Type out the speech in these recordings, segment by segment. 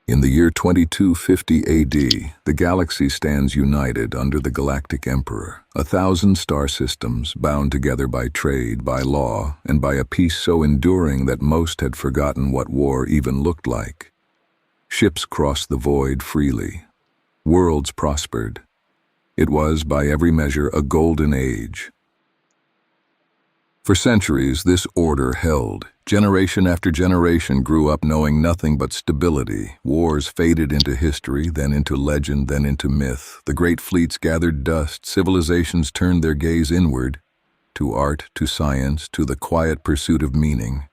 In the year 2250 AD, the galaxy stands united under the Galactic Emperor, 1,000 star systems bound together by trade, by law, and by a peace so enduring that most had forgotten what war even looked like. Ships crossed the void freely. Worlds prospered. It was, by every measure, a golden age. For centuries, this order held. Generation after generation grew up knowing nothing but stability. Wars faded into history, then into legend, then into myth. The great fleets gathered dust. Civilizations turned their gaze inward, to art, to science, to the quiet pursuit of meaning.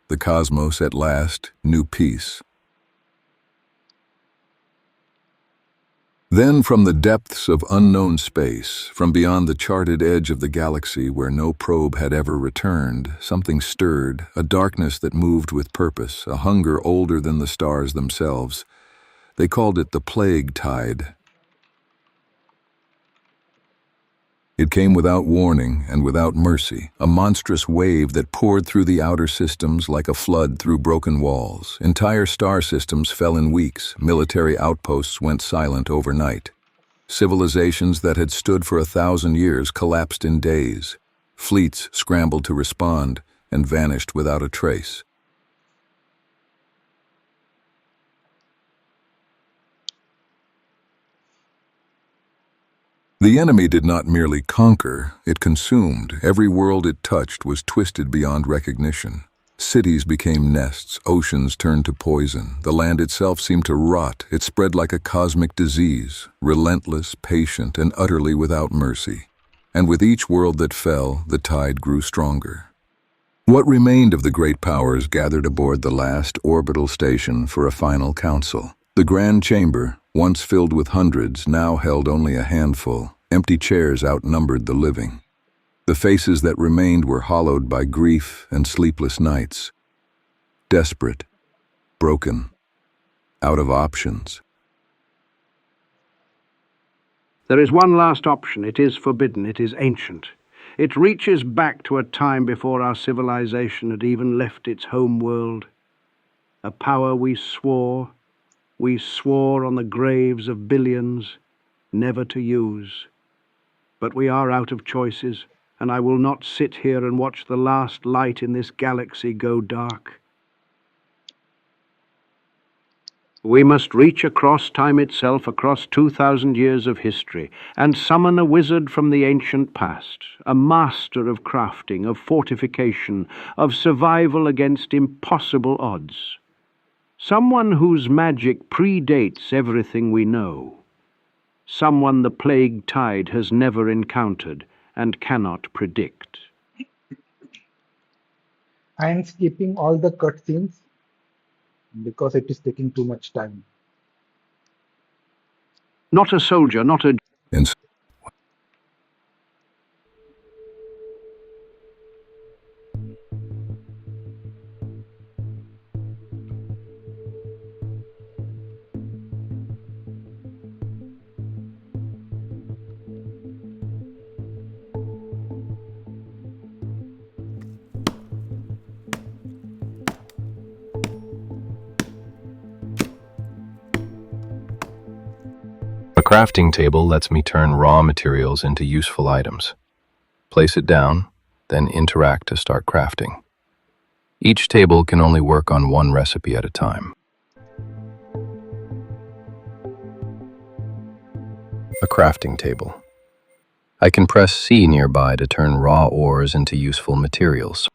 The cosmos, at last, knew peace. Then from the depths of unknown space, from beyond the charted edge of the galaxy where no probe had ever returned, something stirred, a darkness that moved with purpose, a hunger older than the stars themselves. They called it the plague tide. It came without warning and without mercy, a monstrous wave that poured through the outer systems like a flood through broken walls. Entire star systems fell in weeks. Military outposts went silent overnight. Civilizations that had stood for 1,000 years collapsed in days. Fleets scrambled to respond and vanished without a trace. The enemy did not merely conquer, it consumed. Every world it touched was twisted beyond recognition. Cities became nests, oceans turned to poison. The land itself seemed to rot. It spread like a cosmic disease, relentless, patient, and utterly without mercy. And with each world that fell, the tide grew stronger. What remained of the great powers gathered aboard the last orbital station for a final council. The grand chamber, once filled with hundreds, now held only a handful. Empty chairs outnumbered the living. The faces that remained were hollowed by grief and sleepless nights. Desperate, broken, out of options. There is one last option. It is forbidden. It is ancient. It reaches back to a time before our civilization had even left its home world. A power we swore on the graves of billions, never to use. But we are out of choices, and I will not sit here and watch the last light in this galaxy go dark. We must reach across time itself, across 2,000 years of history, and summon a wizard from the ancient past, a master of crafting, of fortification, of survival against impossible odds. Someone whose magic predates everything we know. Someone the plague tide has never encountered and cannot predict. I am skipping all the cutscenes because it is taking too much time. Not a soldier, not a... And A crafting table lets me turn raw materials into useful items. Place it down, then interact to start crafting. Each table can only work on one recipe at a time. A crafting table. I can press C nearby to turn raw ores into useful materials.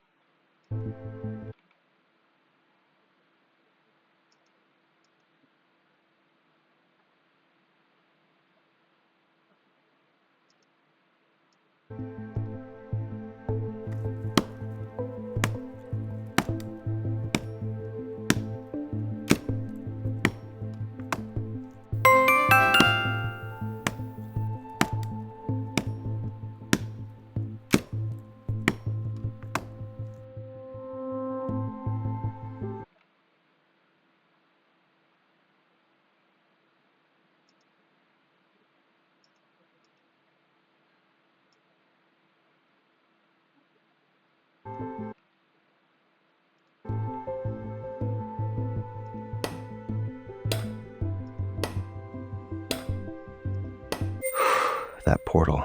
that portal.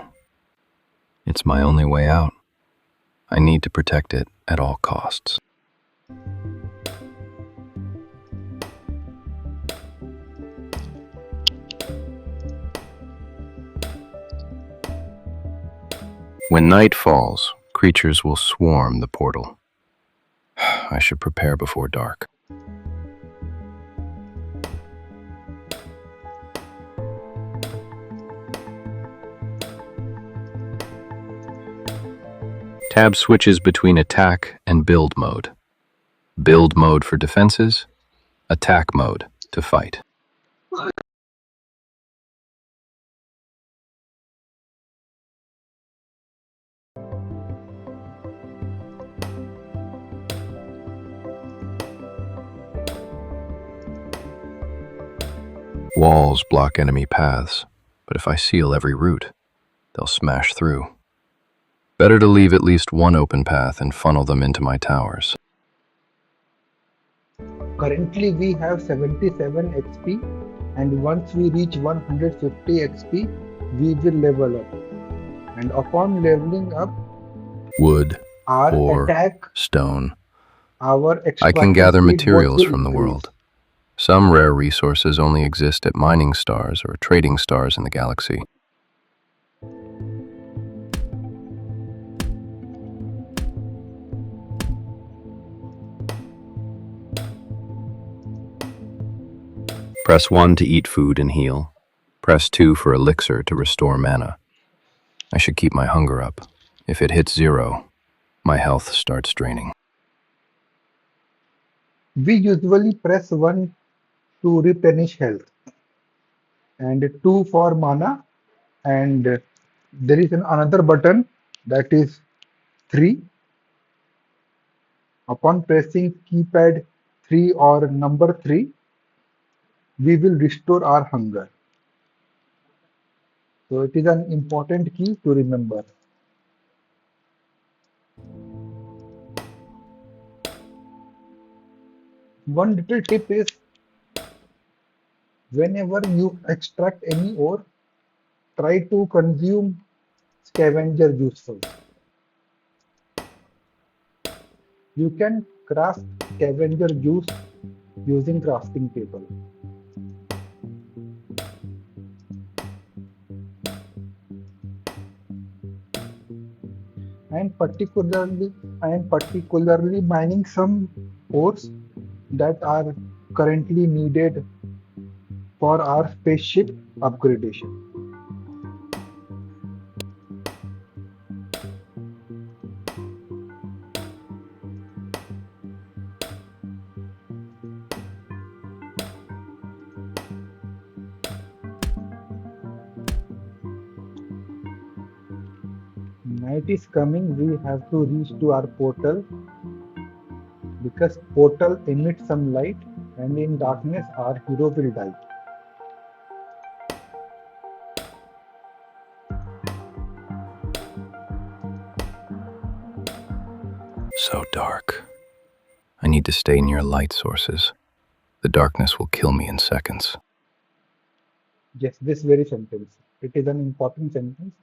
It's my only way out. I need to protect it at all costs. When night falls, creatures will swarm the portal. I should prepare before dark. Tab switches between attack and build mode. Build mode for defenses, attack mode to fight. Walls block enemy paths, but if I seal every route, they'll smash through. Better to leave at least one open path and funnel them into my towers. Currently we have 77 XP, and once we reach 150 XP, we will level up. And upon leveling up, Wood, our ore, attack, stone. our I extraction can gather speed materials both will from the increase. world. Some rare resources only exist at mining stars or trading stars in the galaxy. Press 1 to eat food and heal. Press 2 for elixir to restore mana. I should keep my hunger up. If it hits 0, my health starts draining. We usually press 1 to replenish health and 2 for mana, and there is another button that is 3. Upon pressing keypad 3 or number 3, we will restore our hunger. So it is an important key to remember. One little tip is, whenever you extract any ore, try to consume scavenger juice first. You can craft scavenger juice using crafting table. I am particularly mining some ores that are currently needed for our spaceship upgradation. Night is coming, we have to reach to our portal, because portal emits some light, and in darkness our hero will die. So dark. I need to stay near light sources. The darkness will kill me in seconds. Yes, this very sentence. It is an important sentence.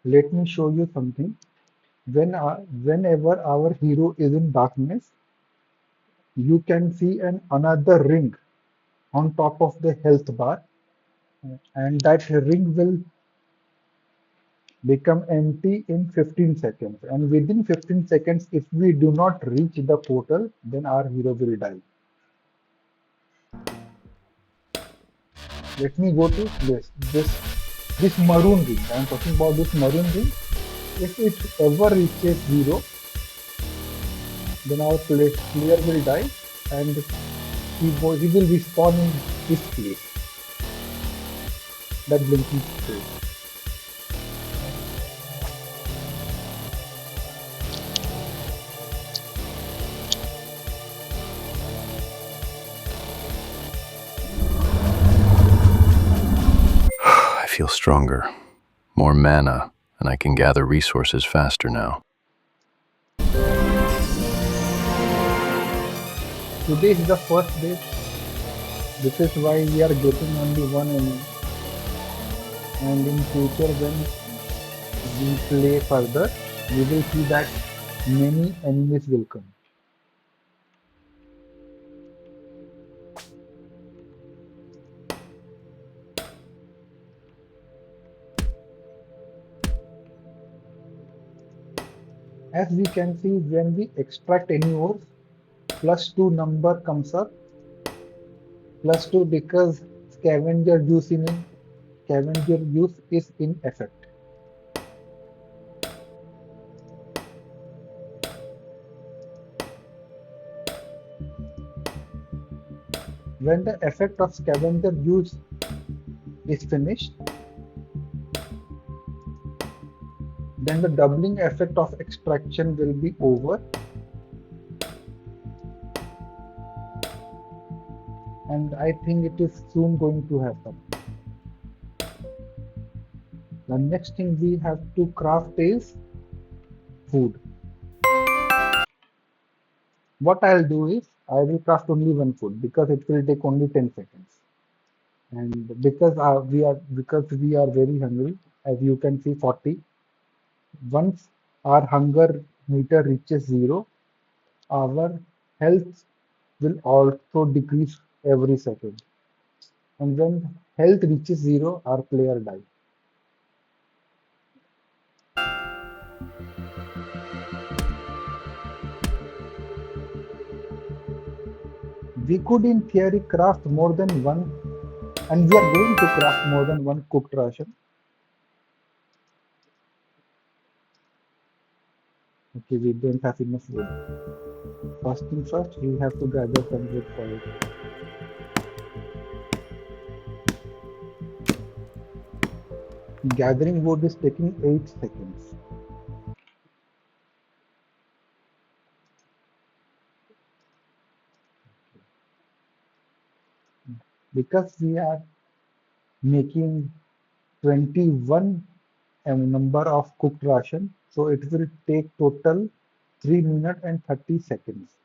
Let me show you something. Whenever our hero is in darkness, you can see another ring on top of the health bar, and that ring will become empty in 15 seconds. And within 15 seconds, if we do not reach the portal, then our hero will die. Let me go to this maroon ring. I am talking about this maroon ring. If it ever reaches 0, then our player will die, and he will respawn in this place. That blinking place. I feel stronger, more mana, and I can gather resources faster now. Today is the first day. This is why we are getting only one enemy. and in future when we play further, we will see that many enemies will come. As we can see, when we extract any ore, +2 number comes up, +2 because scavenger use is in effect. When the effect of scavenger use is finished, then the doubling effect of extraction will be over, and I think it is soon going to happen. The next thing we have to craft is food. What I'll do is I will craft only one food because it will take only 10 seconds. And because we are very hungry, as you can see 40. Once our hunger meter reaches 0, our health will also decrease every second. And when health reaches 0, our player dies. We could in theory craft more than one, and we are going to craft more than one cooked ration. Okay, we don't have enough wood. First thing first, we have to gather some wood for it. Gathering wood is taking 8 seconds. Because we are making 21 number of cooked ration, so it will take total 3 minutes and 30 seconds.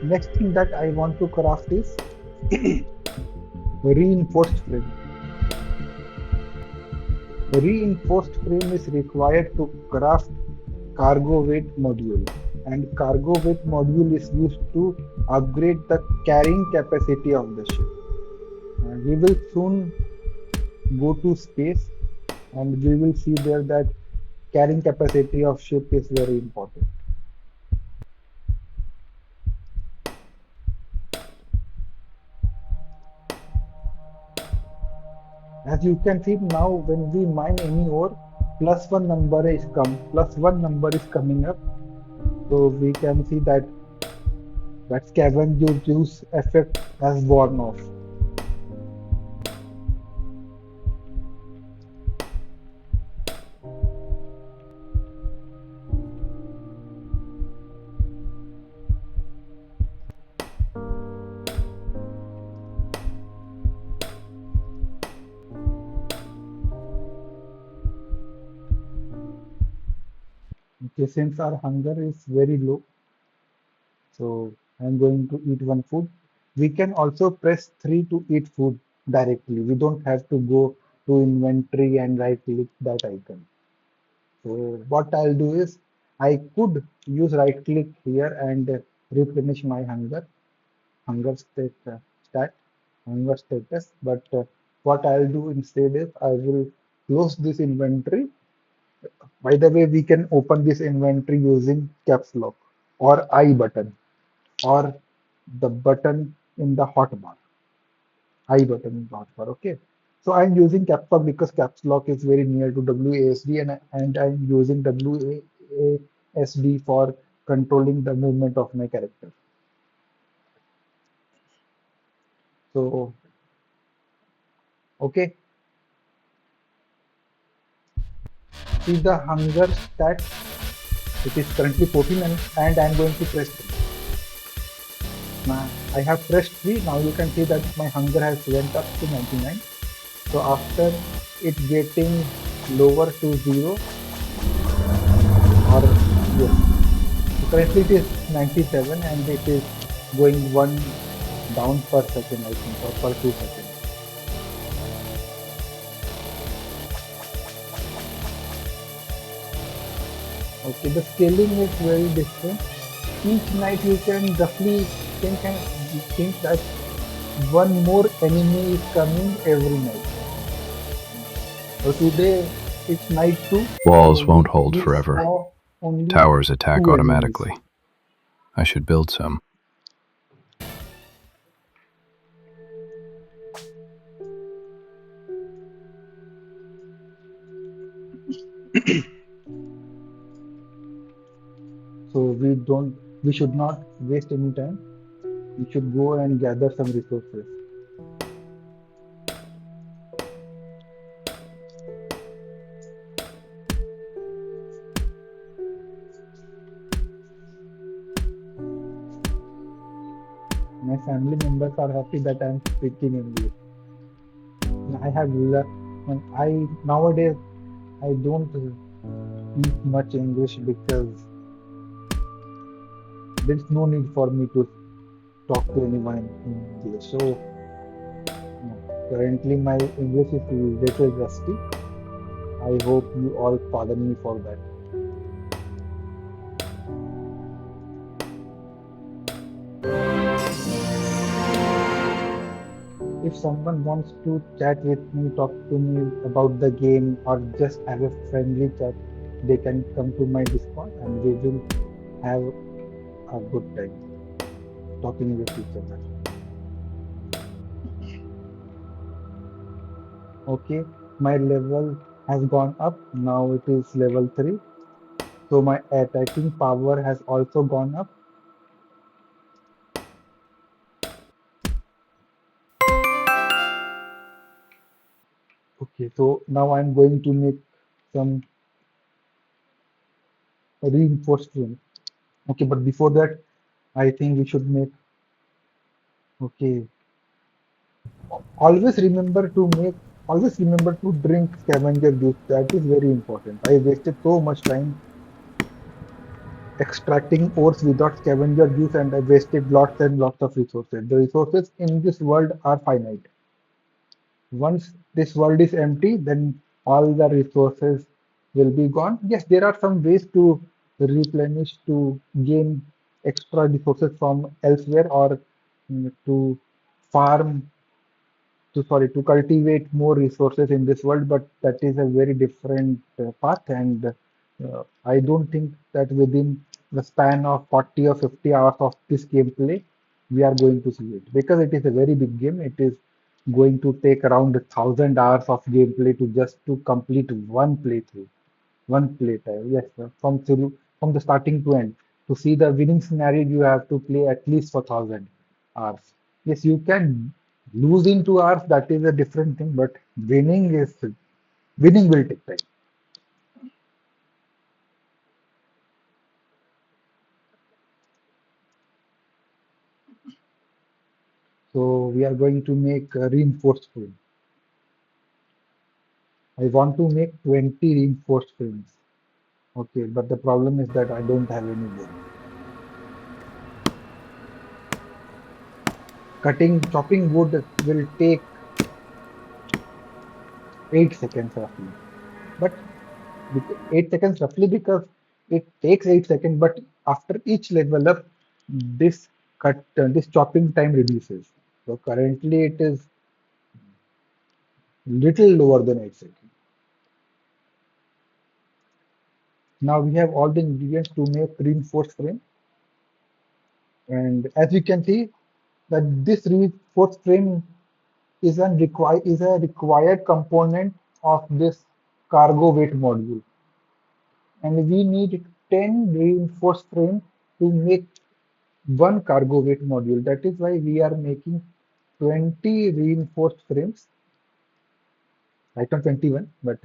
Next thing that I want to craft is reinforced frame. Reinforced frame is required to craft cargo weight module, and cargo weight module is used to upgrade the carrying capacity of the ship. We will soon go to space, and we will see there that carrying capacity of ship is very important. As you can see now, when we mine any ore, plus one number is coming up. So we can see that scavenger juice effect has worn off. Okay, since our hunger is very low, so I'm going to eat one food. We can also press 3 to eat food directly. We don't have to go to inventory and right click that icon. So what I'll do is I could use right click here and replenish my hunger stat, hunger status. But what I'll do instead is I will close this inventory. By the way, we can open this inventory using caps lock or I button or the button in the hotbar. I button in the hotbar. Okay. So I'm using caps lock because caps lock is very near to WASD, and I'm using WASD for controlling the movement of my character. So Okay, see the hunger stat. It is currently 14 and I'm going to press 3. Now I have pressed 3. Now you can see that my hunger has went up to 99. So after it getting lower to 0 or yes. So currently it is 97 and it is going 1 down per second I think or per 2 seconds. Okay, the scaling is very different. Each night you can roughly think that one more enemy is coming every night. So today it's night 2, Walls so won't hold we forever. saw only Towers attack 2 enemies. automatically. I should build some. So we should not waste any time. We should go and gather some resources. My family members are happy that I'm speaking English. I have I nowadays I don't speak much English because there's no need for me to talk to anyone in English. So currently my English is little rusty. I hope you all pardon me for that. If someone wants to chat with me, talk to me about the game, or just have a friendly chat, they can come to my Discord and we will have a good time talking with each other. Okay, my level has gone up. Now it is level 3. So my attacking power has also gone up. Okay, so now I'm going to make some reinforced room. Okay, but before that, I think we should make. Okay, always remember to make. Always remember to drink scavenger juice. That is very important. I wasted so much time extracting ores without scavenger juice, and I wasted lots and lots of resources. The resources in this world are finite. Once this world is empty, then all the resources will be gone. Yes, there are some ways to replenish, to gain extra resources from elsewhere, or to farm, to cultivate more resources in this world, but that is a very different path, and I don't think that within the span of 40 or 50 hours of this gameplay we are going to see it, because it is a very big game. It is going to take around 1,000 hours of gameplay to just to complete one playthrough, one playtime. Yes, sir. From the starting to end. To see the winning scenario, you have to play at least for 1,000 hours. Yes, you can lose in 2 hours. That is a different thing. But winning will take time. So we are going to make a reinforced frame. I want to make 20 reinforced frames. Okay, but the problem is that I don't have any wood. Chopping wood will take 8 seconds roughly. But 8 seconds roughly because it takes 8 seconds, but after each level up, this chopping time reduces. So currently it is little lower than 8 seconds. Now we have all the ingredients to make reinforced frame, and as you can see that this reinforced frame is a required component of this cargo weight module, and we need 10 reinforced frame to make one cargo weight module. That is why we are making 20 reinforced frames. Right now 21, but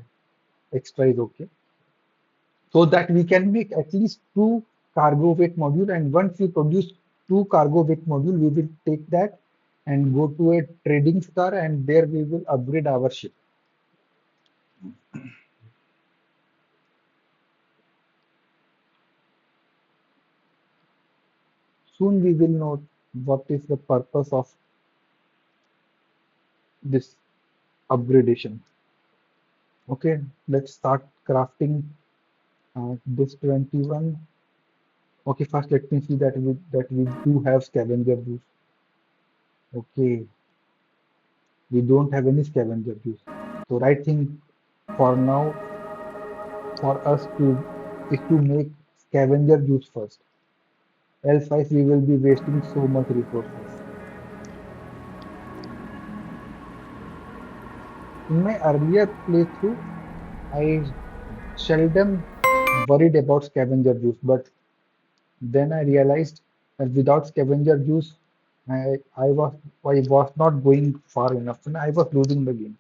extra is okay. So that we can make at least two cargo weight module, and once we produce two cargo weight module, we will take that and go to a trading star, and there we will upgrade our ship. Soon we will know what is the purpose of this upgradation. Okay, let's start crafting this 21. Okay, first let me see that we do have scavenger juice. Okay, we don't have any scavenger juice. So right thing for now for us to is to make scavenger juice first. Else we will be wasting so much resources. In my earlier playthrough, I seldom worried about scavenger juice, but then I realized that without scavenger juice, I was not going far enough, and I was losing the game.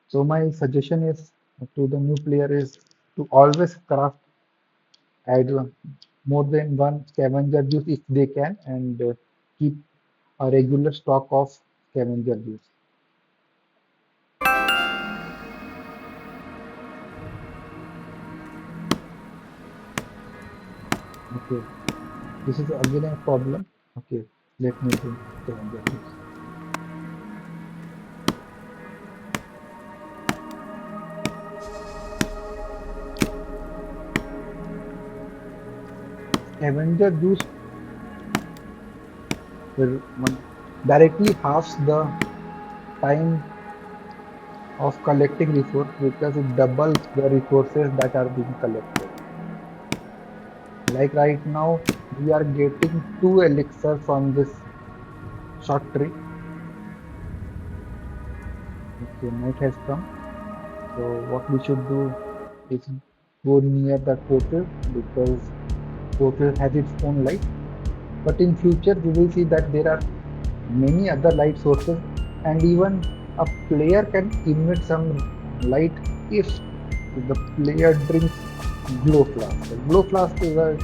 So my suggestion is to the new player is to always craft add more than one scavenger juice if they can, and keep a regular stock of scavenger juice. Okay, this is again a problem. Okay, let me drink scavenger juice. Scavenger juice directly halves the time of collecting resource because it doubles the resources that are being collected. Like right now, we are getting two elixir from this short tree. Okay, night has come. So what we should do is go near that portal because portal has its own light. But in future, we will see that there are many other light sources, and even a player can emit some light if the player drinks glow flask. A glow flask is a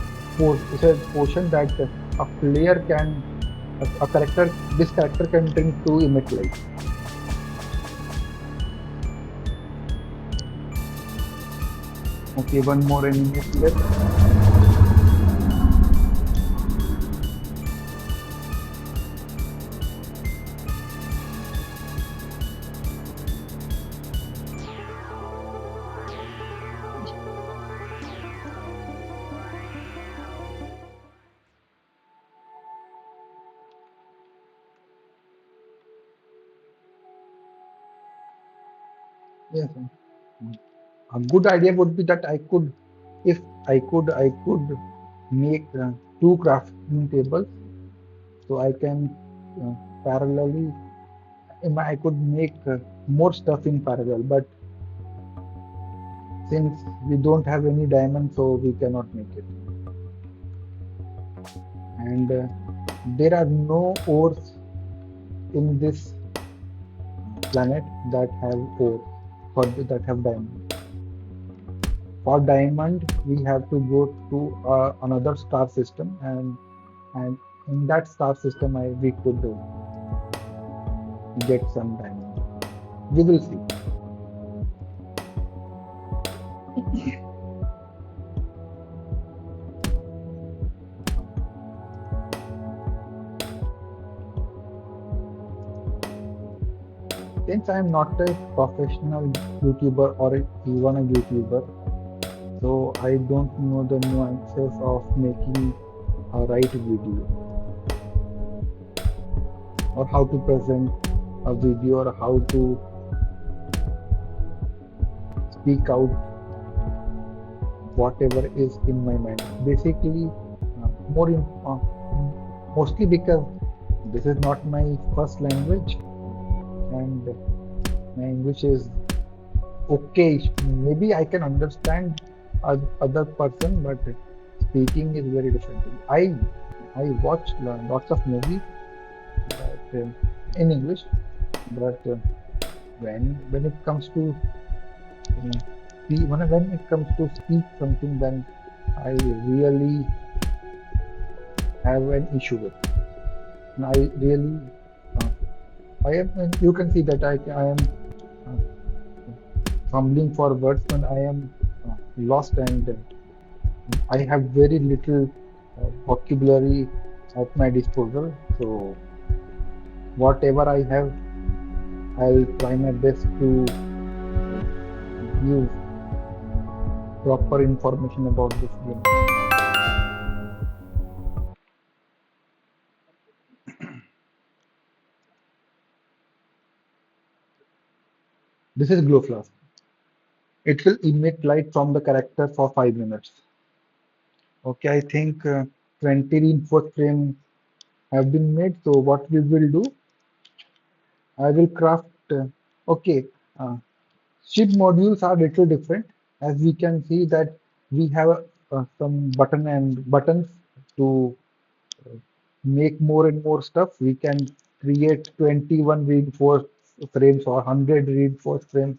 potion that a player can a character this character can drink to emit light. Okay, one more enemy is left. Yes. A good idea would be that if I could make two crafting tables, so I can parallelly, I could make more stuff in parallel. But since we don't have any diamond, so we cannot make it. And there are no ores in this planet that have ore that have diamond. For diamond, we have to go to another star system, and in that star system, we could get some diamond. We will see. Since I am not a professional YouTuber or even a YouTuber, so I don't know the nuances of making a right video, or how to present a video, or how to speak out whatever is in my mind. Basically, more in, mostly because this is not my first language, and my English is okay. Maybe I can understand other person, but speaking is very different. I watch lots of movies, but in English. But when it comes to when it comes to speak something, then I really have an issue with. And I really, uh, I am. And you can see that I am uh, fumbling for words when I am lost, and I have very little vocabulary at my disposal. So whatever I have, I'll try my best to give proper information about this game. This is glow flask. It will emit light from the character for 5 minutes. Okay, I think 20 reinforced frame have been made. So what we will do, I will craft. Okay, uh, ship modules are little different. As we can see that we have some buttons to make more and more stuff. We can create 21 reinforced frames or 100 reinforced frames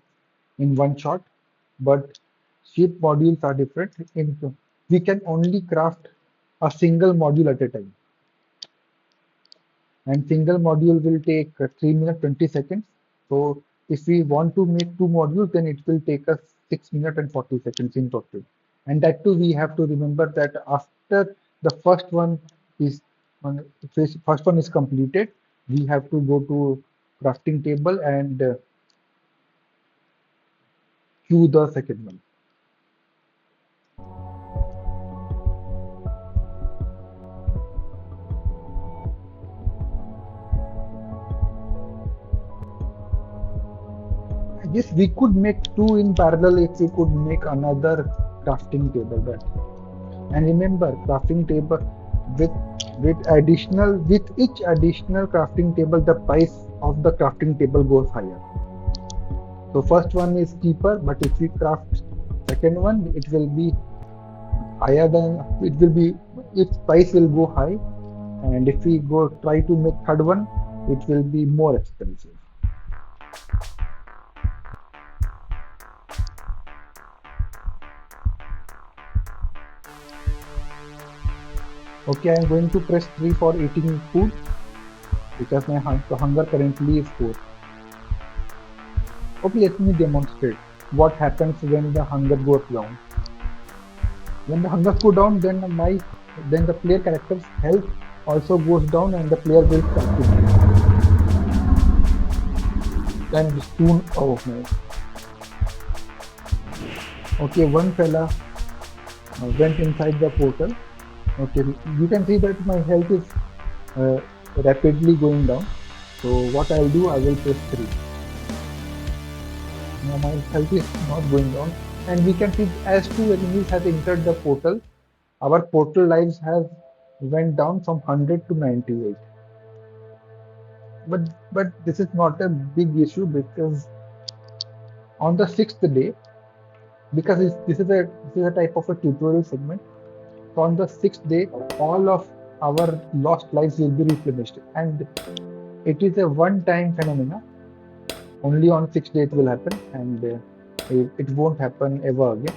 in one shot. But ship modules are different. We can only craft a single module at a time, and single module will take 3 minutes 20 seconds. So if we want to make two modules, then it will take us 6 minutes and 40 seconds in total. And that too, we have to remember that after the is first one is completed, we have to go to crafting table and queue the second one. Yes, we could make two in parallel if we could make another crafting table. But and remember, crafting table with with each additional crafting table, the price of the crafting table goes higher. So first one is cheaper, but if we craft second one, it will be higher than it will be. Its price will go high, and if we go try to make third one, it will be more expensive. Okay, I am going to press 3 for eating food because my hunger currently is 4. Okay, let me demonstrate what happens when the hunger goes down. When the hunger goes down, then the player character's health also goes down and the player will continue. Then soon, oh no. Okay, one fella went inside the portal. Okay, you can see that my health is rapidly going down. So what I'll do, I will press 3. Now my health is not going down, and we can see as 2 enemies have entered the portal, our portal lives have went down from 100 to 98. But this is not a big issue because on the 6th day, because this is a type of a tutorial segment. So on the 6th day, all of our lost lives will be replenished, and it is a one-time phenomena. Only on 6th day it will happen, and it won't happen ever again.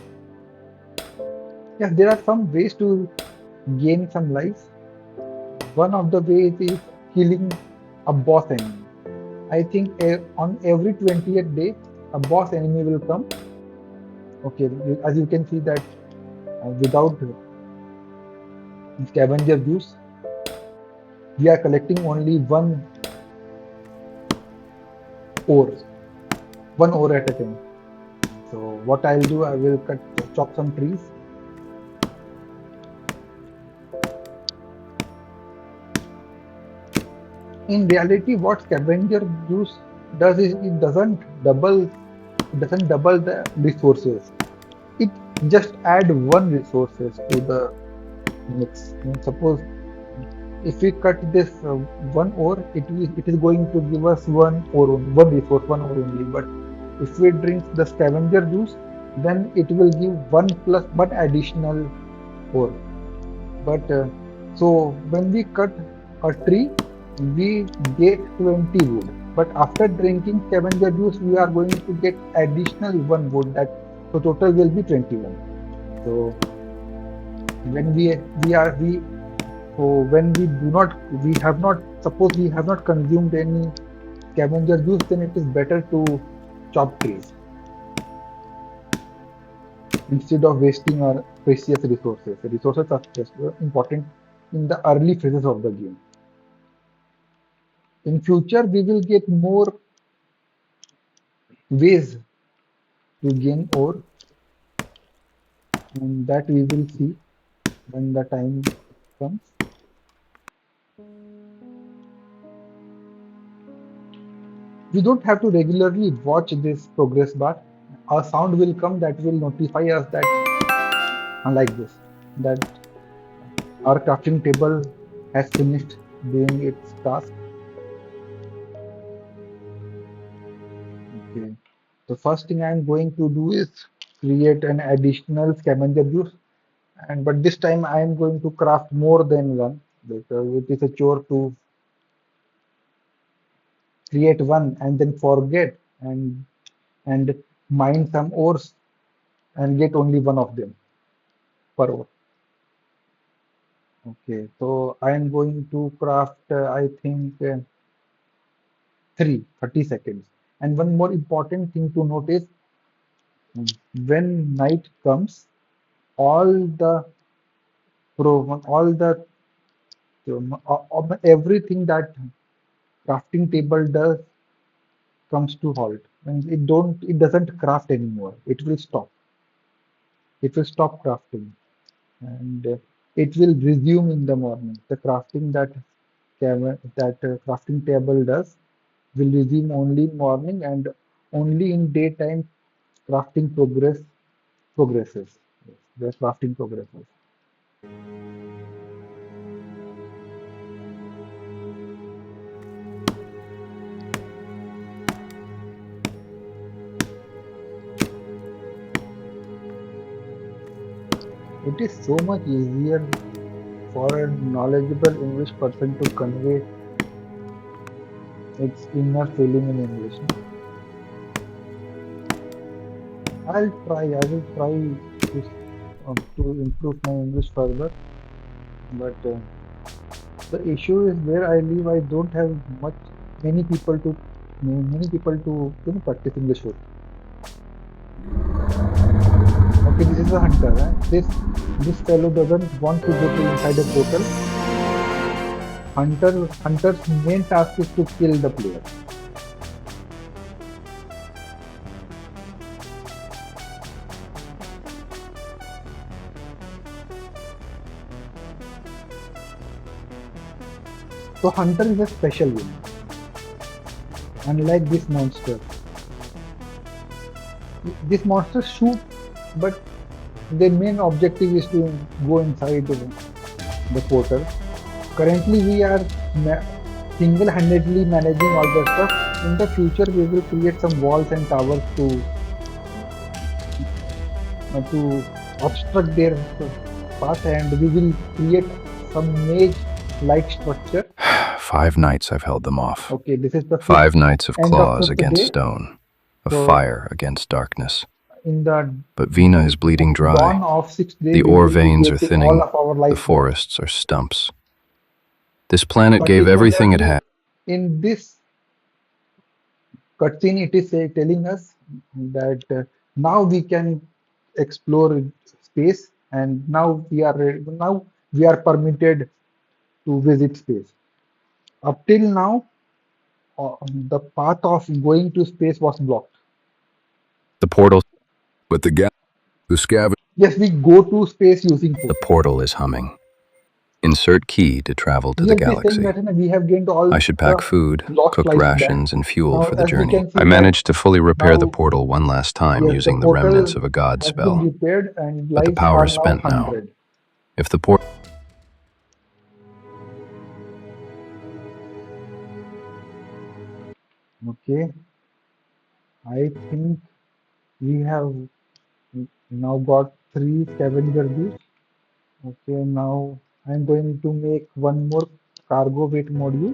Yes, there are some ways to gain some lives. One of the ways is killing a boss enemy. I think on every 20th day, a boss enemy will come. Okay, as you can see that without scavenger juice, we are collecting only one ore at a time. So what I'll do, I will chop some trees. In reality, what scavenger juice does is it doesn't double the resources. It just add one resources to the mix. Suppose if we cut this one ore, it is going to give us one resource, one ore only. But if we drink the scavenger juice, then it will give one plus one additional ore. But so when we cut a tree, we get 20 wood. But after drinking scavenger juice, we are going to get additional 1 wood. That so total will be 21. So when we are we so when we do not we have not suppose we have not consumed any scavenger juice, then it is better to chop trees instead of wasting our precious resources. The resources are just important in the early phases of the game. In future, we will get more ways to gain ore, and that we will see when the time comes. We don't have to regularly watch this progress bar. A sound will come that will notify us that, unlike this, that our crafting table has finished doing its task. Okay. The first thing I'm going to do is create an additional scavenger juice, and but this time I'm going to craft more than one because it is a chore to create one and then forget and mine some ores and get only one of them per ore. Okay, so I am going to craft I think 30 seconds. And one more important thing to notice, when night comes, all the all the everything that crafting table does comes to halt. And it doesn't craft anymore. It will stop crafting, and it will resume in the morning. The crafting that crafting table does will resume only in morning, and only in daytime crafting progresses. Yes, the crafting progresses. It is so much easier for a knowledgeable English person to convey its inner feeling in English. No? I'll try. I will try to improve my English further. But the issue is where I live. I don't have many people to many people to practice English with. Okay, this is a hunter. This fellow doesn't want to go to inside a portal. Hunter's main task is to kill the player. So hunter is a special unit, unlike this monster. This monster shoot, but their main objective is to go inside the portal. Currently, we are single-handedly managing all the stuff. In the future, we will create some walls and towers to obstruct their path, and we will create some mage-like structure. 5 nights I've held them off. Okay, this is the 5 nights of end of claws the against day. stone, of So, fire against darkness. in the But Vina is bleeding dawn dry. of 6th day, The we ore will be veins are getting thinning. all of our The life back. forests are stumps. This planet gave everything it Particularly had. in this cutscene, it is telling us that now we can explore space, and now we are permitted to visit space. Up till now, the path of going to space was blocked. The portal. But the scavenger Yes, we go to space using The portal. portal is humming. Insert key to travel to the Here it is saying galaxy. that we have gained all I should the pack food, lost cook life back. rations, and fuel Now, for the as we journey. can see I that managed to fully repair the now, portal one last time yes, the using the portal remnants of a god has been spell. repaired and But the lives power are is now spent now. 100. If the portal. Okay, I think we have now got 3 scavenger bees. Okay, now I'm going to make one more cargo weight module.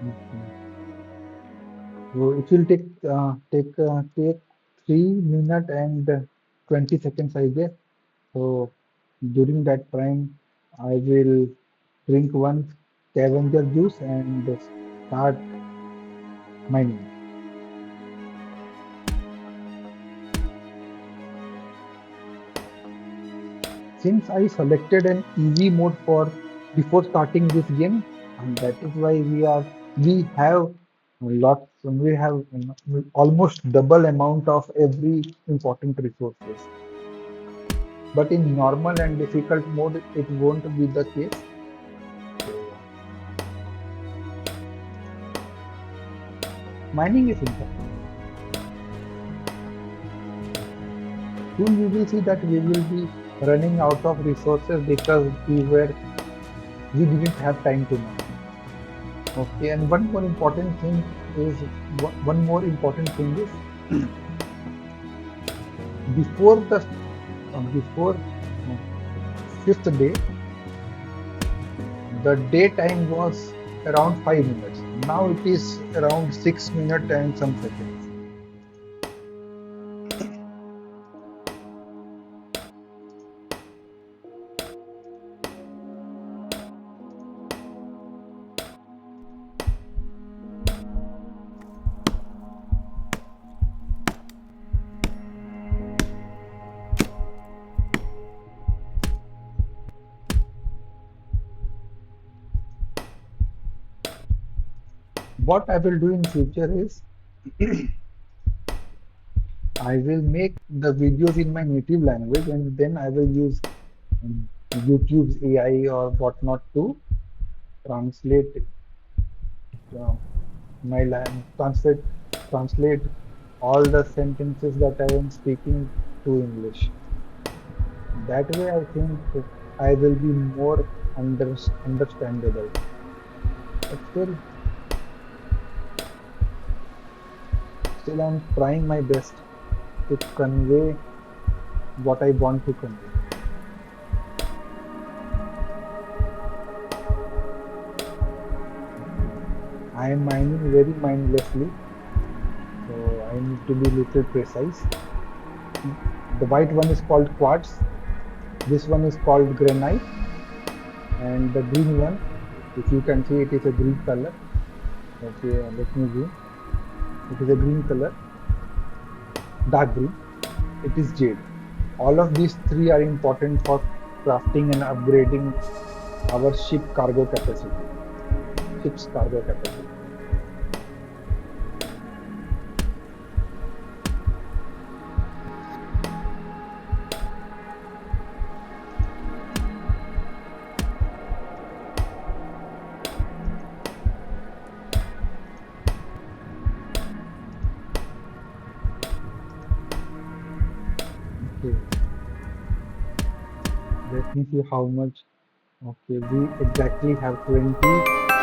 Okay. So it will take 3 minutes and 20 seconds, I guess. So during that time, I will drink one scavenger juice and start mining. Since I selected an easy mode for before starting this game, and that is why we have almost double amount of every important resources. But in normal and difficult mode, it won't be the case. So mining is important. Soon we will see that we will be running out of resources because we didn't have time to mine. Okay, and one more important thing is before the before fifth day, the daytime was around 5 minutes. Now it is around 6 minutes and some seconds. What I will do in future is I will make the videos in my native language and then I will use YouTube's AI or whatnot to translate uh, translate all the sentences that I am speaking to English. That way, I think I will be more understandable. But still, I'm trying my best to convey what I want to convey. I am mining very mindlessly, so I need to be little precise. The white one is called quartz. This one is called granite, and the green one, if you can see, it is a green color. Okay, let me zoom. It is a green color, dark green. It is jade. All of these three are important for crafting and upgrading our ship's cargo capacity. Okay, let me see how much. Okay, we exactly have 20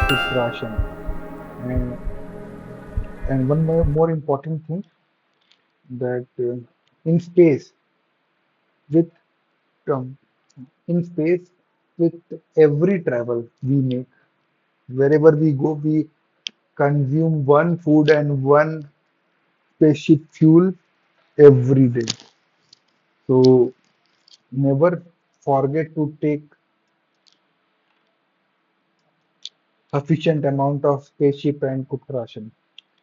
ship ration, and one more important thing that in space with um, in space with every travel we make, wherever we go, we consume one food and one spaceship fuel every day. So never forget to take sufficient amount of spaceship and cooked ration.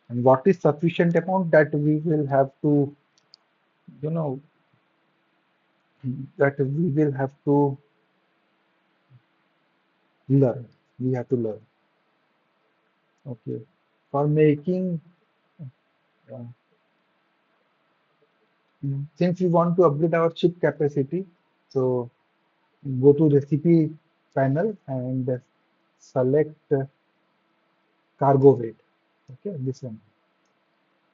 And what is sufficient amount that we will have to, you know, that we will have to learn. We have to learn. Okay. For making, uh, since we want to upgrade our chip capacity, so go to recipe panel and select cargo weight. Okay, this one.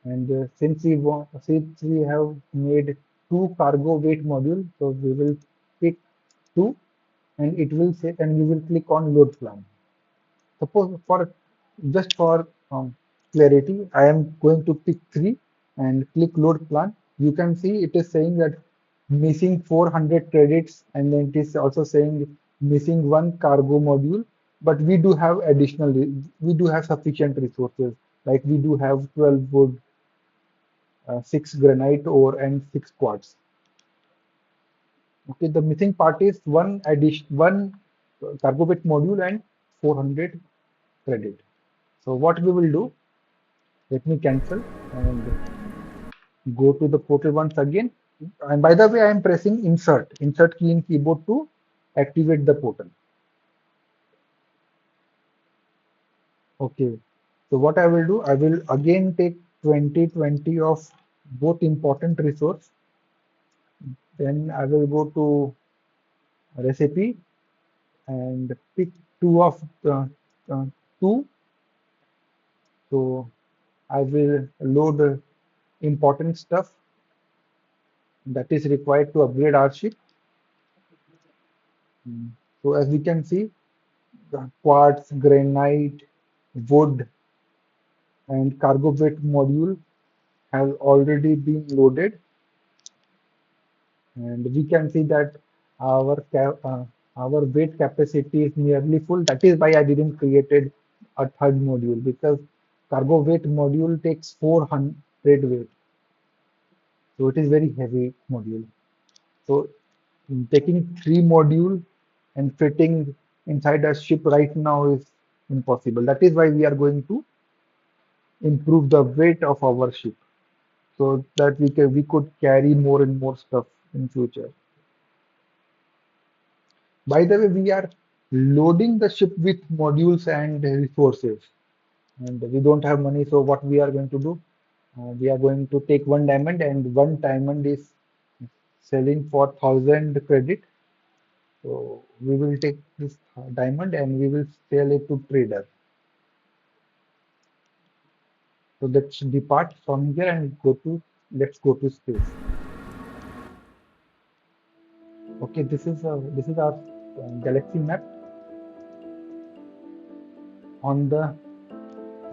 And since we have made two cargo weight module, so we will pick two, and it will say, and we will click on load plan. Suppose for just for clarity, I am going to pick three and click load plan. You can see it is saying that missing 400 credits, and then it is also saying missing one cargo module. but we do have we do have sufficient resources. Like we do have 12 wood, 6 granite ore, and 6 quartz. Okay, the missing part is one cargo bit module and 400 credit. So what we will do, let me cancel and go to the portal once again. And by the way, I am pressing insert key in keyboard to activate the portal. Okay. So what I will do, I will again take 20 of both important resource. Then I will go to recipe and pick two of the two. So I will load important stuff that is required to upgrade our ship. So as we can see, the quartz, granite, wood, and cargo bit module has already been loaded, and we can see that our weight capacity is nearly full. That is why I didn't created a third module, because cargo weight module takes 400 weight, so it is very heavy module. So taking 3 module and fitting inside a ship right now is impossible. That is why we are going to improve the weight of our ship, so that we could carry more and more stuff in future. By the way, we are loading the ship with modules and resources, and we don't have money. So what we are going to do? We are going to take 1 diamond, and 1 diamond is selling for 1,000 credit. So we will take this diamond and we will sell it to trader. So let's depart from here and let's go to space. Okay, this is our galaxy map. On the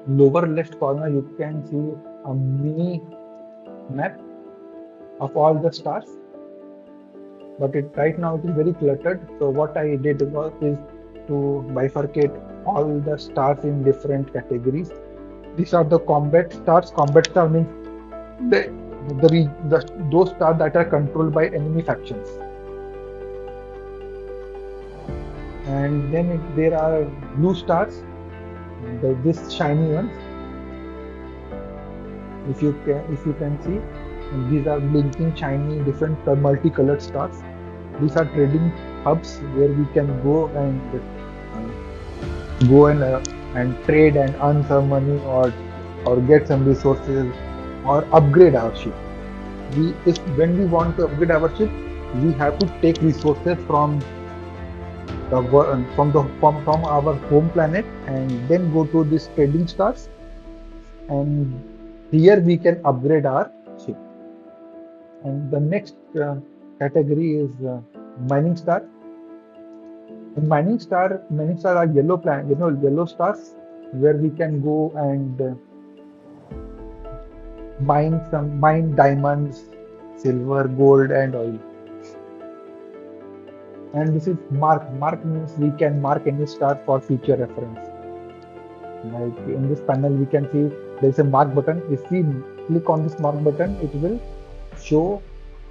lower left corner, you can see a mini map of all the stars, but it right now it is very cluttered. So what I did was is to bifurcate all the stars in different categories. These are the combat stars. Combat star means the, those stars that are controlled by enemy factions. And then there are blue stars, this shiny ones. If you can see, and these are blinking shiny different multicolored stars. These are trading hubs where we can go and trade and earn some money, or get some resources, or upgrade our ship. We if When we want to upgrade our ship, we have to take resources from from our home planet, and then go to these trading stars, and here we can upgrade our ship. And the next category is mining star. In mining star are yellow yellow stars, where we can go and mine diamonds, silver, gold, and oil. And this is mark. Mark means we can mark any star for future reference. Like in this panel, we can see there is a mark button. If we click on this mark button, it will show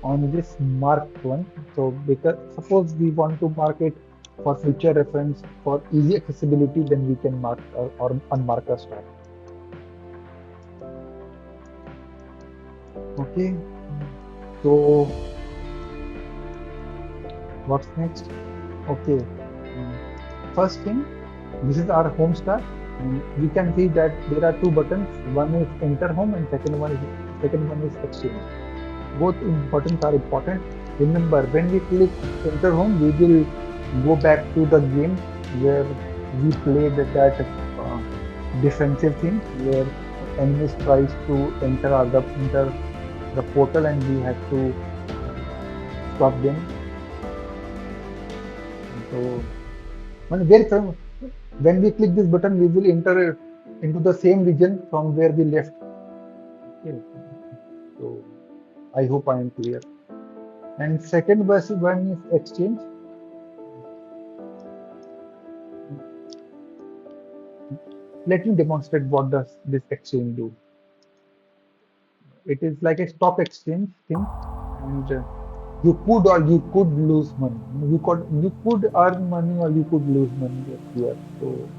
on this marked one. So because suppose we want to mark it for future reference for easy accessibility, then we can mark or unmark a star. Okay. So what's next? Okay. First thing, this is our home star. And we can see that there are 2 buttons. One is enter home, and second one is exchange. Both buttons are important. Remember, when we click enter home, we will go back to the game where we played that defensive thing, where enemies tries to enter the portal, and we have to stop them. So when we click this button, we will enter into the same region from where we left. Okay. So I hope I am clear. And second one is exchange. Let me demonstrate what does this exchange do. It is like a stock exchange thing, and you could lose money. You could earn money or you could lose money here. So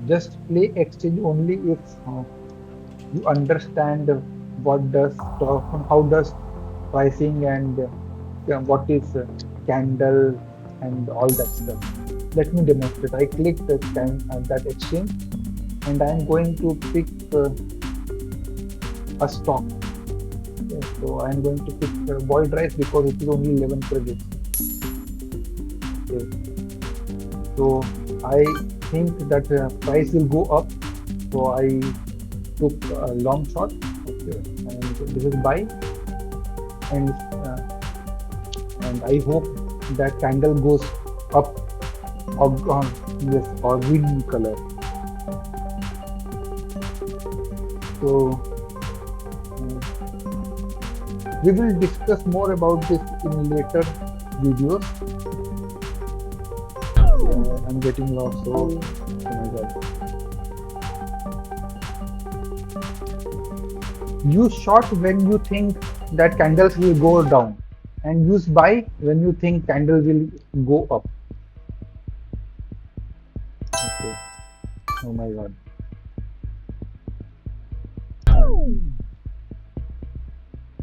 just play exchange only if you understand what does stock, how does pricing and what is candle and all that stuff. Let me demonstrate. I click that exchange and I am going to pick a stock. Okay, so I am going to pick boiled rice because it is only 11 credits. Okay. So I think that price will go up. So I took a long shot. Okay, and this is buy, and uh, and I hope that candle goes up or yes, or green color. So we will discuss more about this in later videos. I'm getting lost. So, oh my god. Use short when you think that candles will go down, and use buy when you think candle will go up. Okay. Oh my god.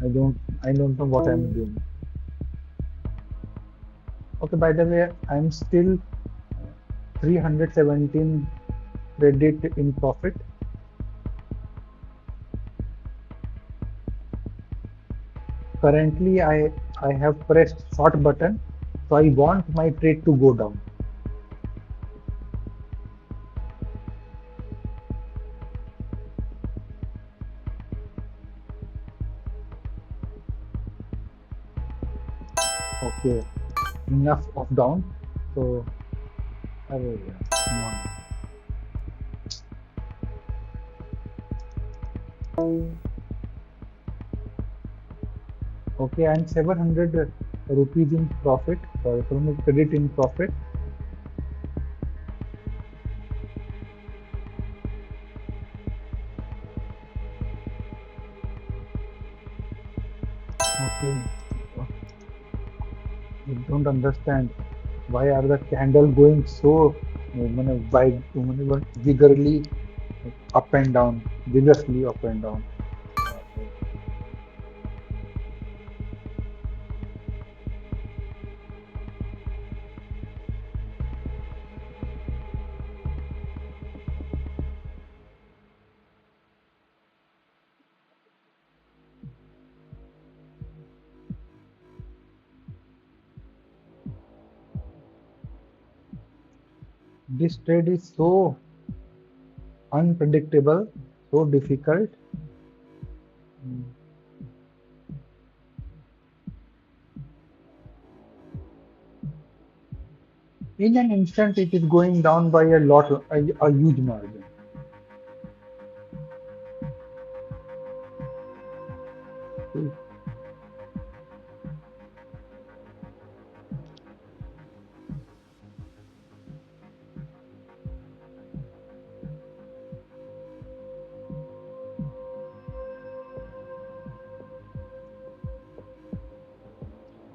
I don't know what I'm doing. Okay, by the way, I'm still 317 credit in profit. Currently, I have pressed short button, so I want my trade to go down. Okay, enough of down. So, oh yeah, come on. Okay, I'm 700 rupees in profit, from credit in profit. Okay, I don't understand why are the candle going so vigorously up and down, vigorously up and down. This trade is so unpredictable, so difficult. In an instant, it is going down by a huge margin.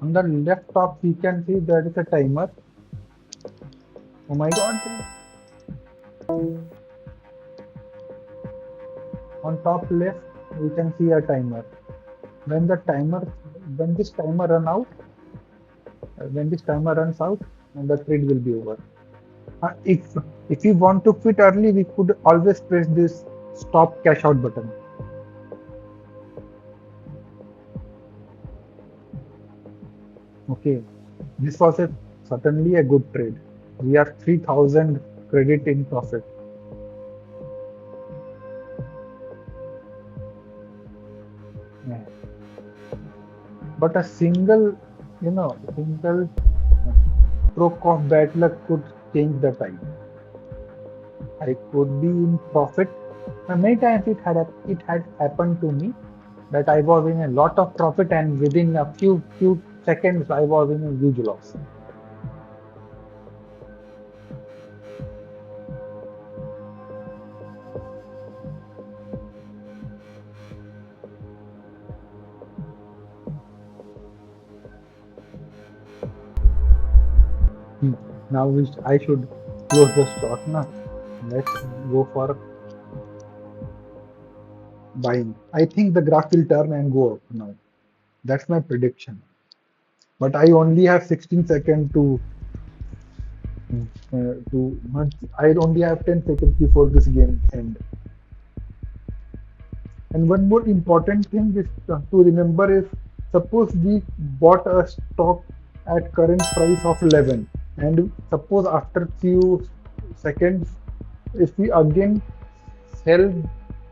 On the left top, you can see there is a timer. Oh my god! On top left, you can see a timer. When the timer, when this timer run out, when this timer runs out, and the trade will be over. If you want to quit early, we could always press this stop cash out button. Okay, this was certainly a good trade. We are 3000 credit in profit. Yeah. But a single stroke of bad luck could change the tide. I could be in profit. Many times it had happened to me that I was in a lot of profit and within a few seconds I was in a huge loss. Now I should close the stock now. Let's go for buying. I think the graph will turn and go up now. That's my prediction. But I only have 16 seconds I only have 10 seconds before this game end. And one more important thing is to remember is suppose we bought a stock at current price of 11 and suppose after few seconds if we again sell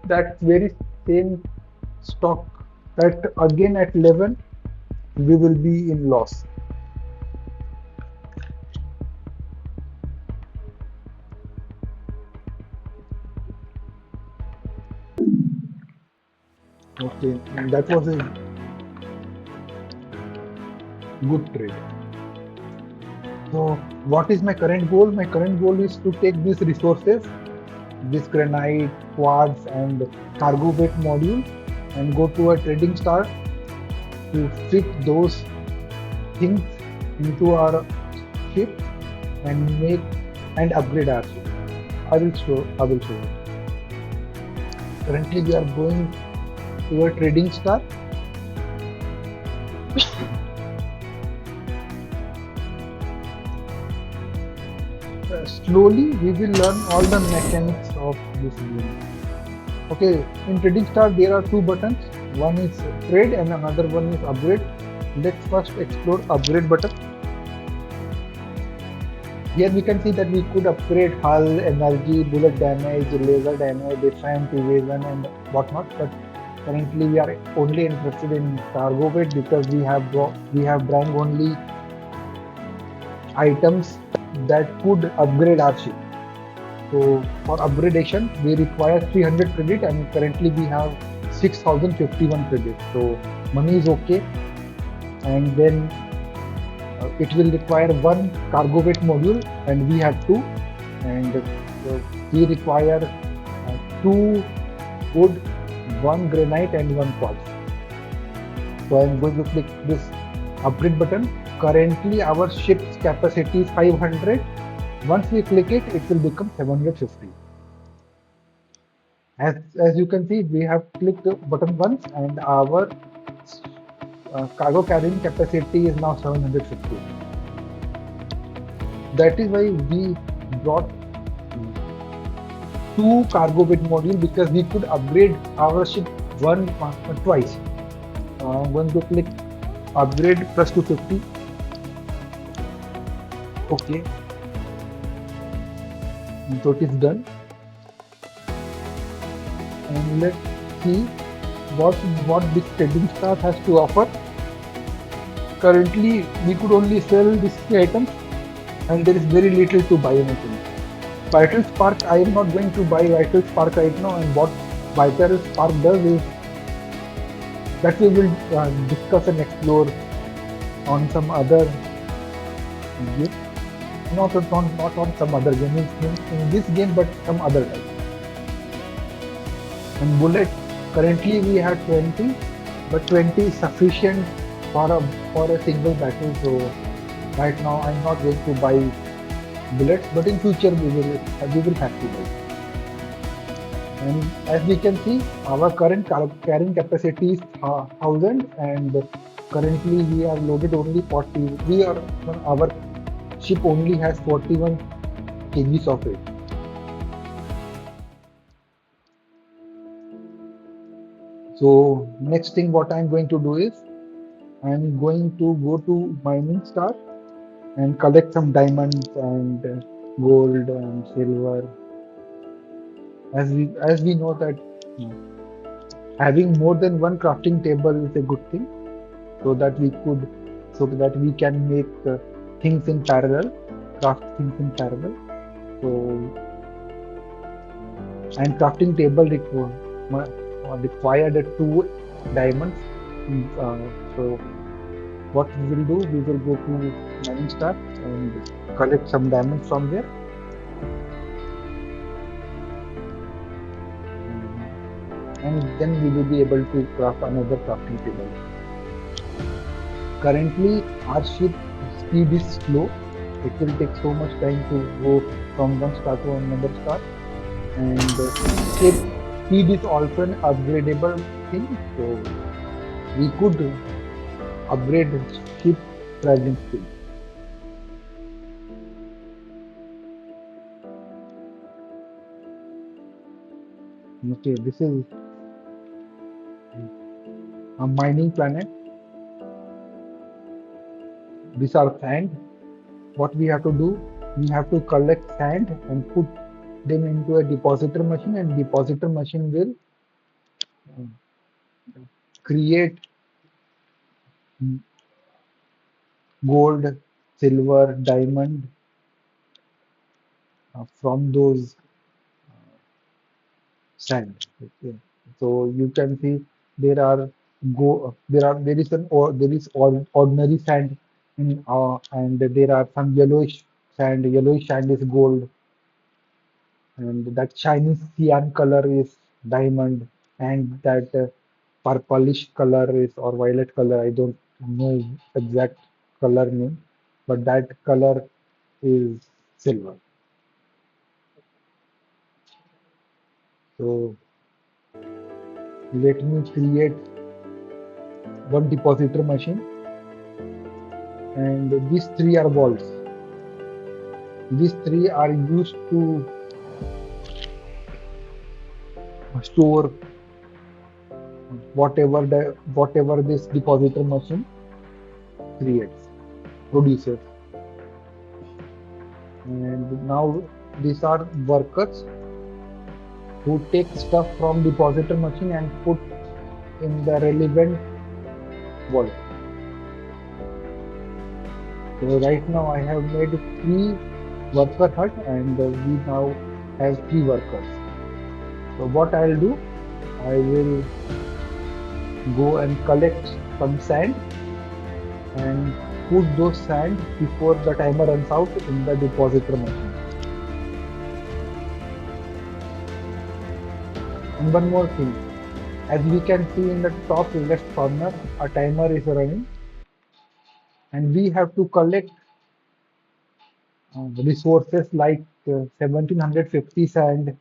that very same stock at again at 11 we will be in loss. Okay, and that was a good trade. So what is my current goal? My current goal is to take these resources, this granite, quartz and cargo weight module and go to a trading star to fit those things into our ship and make and upgrade our ship. I will show you. Currently we are going to a trading star. Slowly we will learn all the mechanics of this game. Okay, in trading star there are two buttons. One is trade and another one is upgrade. Let's first explore upgrade button. Here we can see that we could upgrade hull, energy, bullet damage, laser damage, defense, evasion and whatnot. But currently we are only interested in cargo weight because we have drank only items that could upgrade our ship. So for upgradation we require 300 credit and currently we have 6051 credit. So money is okay, and then it will require one cargo weight module and we have two, and we require two wood, one granite and one quartz. So I am going to click this upgrade button. Currently our ship's capacity is 500. Once we click it, it will become 750. As you can see, we have clicked the button once and our cargo carrying capacity is now 750. That is why we brought two cargo weight module because we could upgrade our ship twice. I'm going to click upgrade plus 250. Okay, so it is done. And let's see what this trading star has to offer. Currently we could only sell these items and there is very little to buy anything. Vital Spark, I am not going to buy Vital Spark right now, and what Vital Spark does is that we will discuss and explore on some other game. Not on some other game, in this game, but some other type. And bullet, currently we have 20, but 20 is sufficient for a single battle. So right now I'm not going to buy bullets, but in future we will have to buy. And as we can see, our current carrying capacity is 1000, and currently we are loaded only 40. Our ship only has 41 kgs of it. So next thing what I'm going to do is I'm going to go to mining star and collect some diamonds and gold and silver. As we know that having more than one crafting table is a good thing, so that we can make things in parallel, craft things in parallel. So, and crafting table required 2 diamonds. So what we will do, we will go to mining star and collect some diamonds from there. And then we will be able to craft another crafting table. Currently our ship speed is slow, It will take so much time to go from one star to another star. And speed is also an upgradable thing. So we could upgrade ship traveling speed. Okay, this is a mining planet. These are sand. What we have to do, we have to collect sand and put them into a depositor machine, and depositor machine will create gold, silver, diamond from those sand. Okay. So you can see there are there is ordinary sand in and there are some yellowish sand. Yellowish sand is gold, and that shiny cyan color is diamond, and that purplish color is or violet color. I don't know exact color name, but that color is silver. So let me create one depositor machine, and these three are vaults. These three are used to store whatever this depositor machine creates, produces. And now these are workers who take stuff from depositor machine and put in the relevant vault. So right now I have made three worker hut, and we now have three workers. So what I'll do, I will go and collect some sand and put those sand before the timer runs out in the depositor machine. And one more thing, as we can see in the top left corner, a timer is running, and we have to collect resources like 1750 sand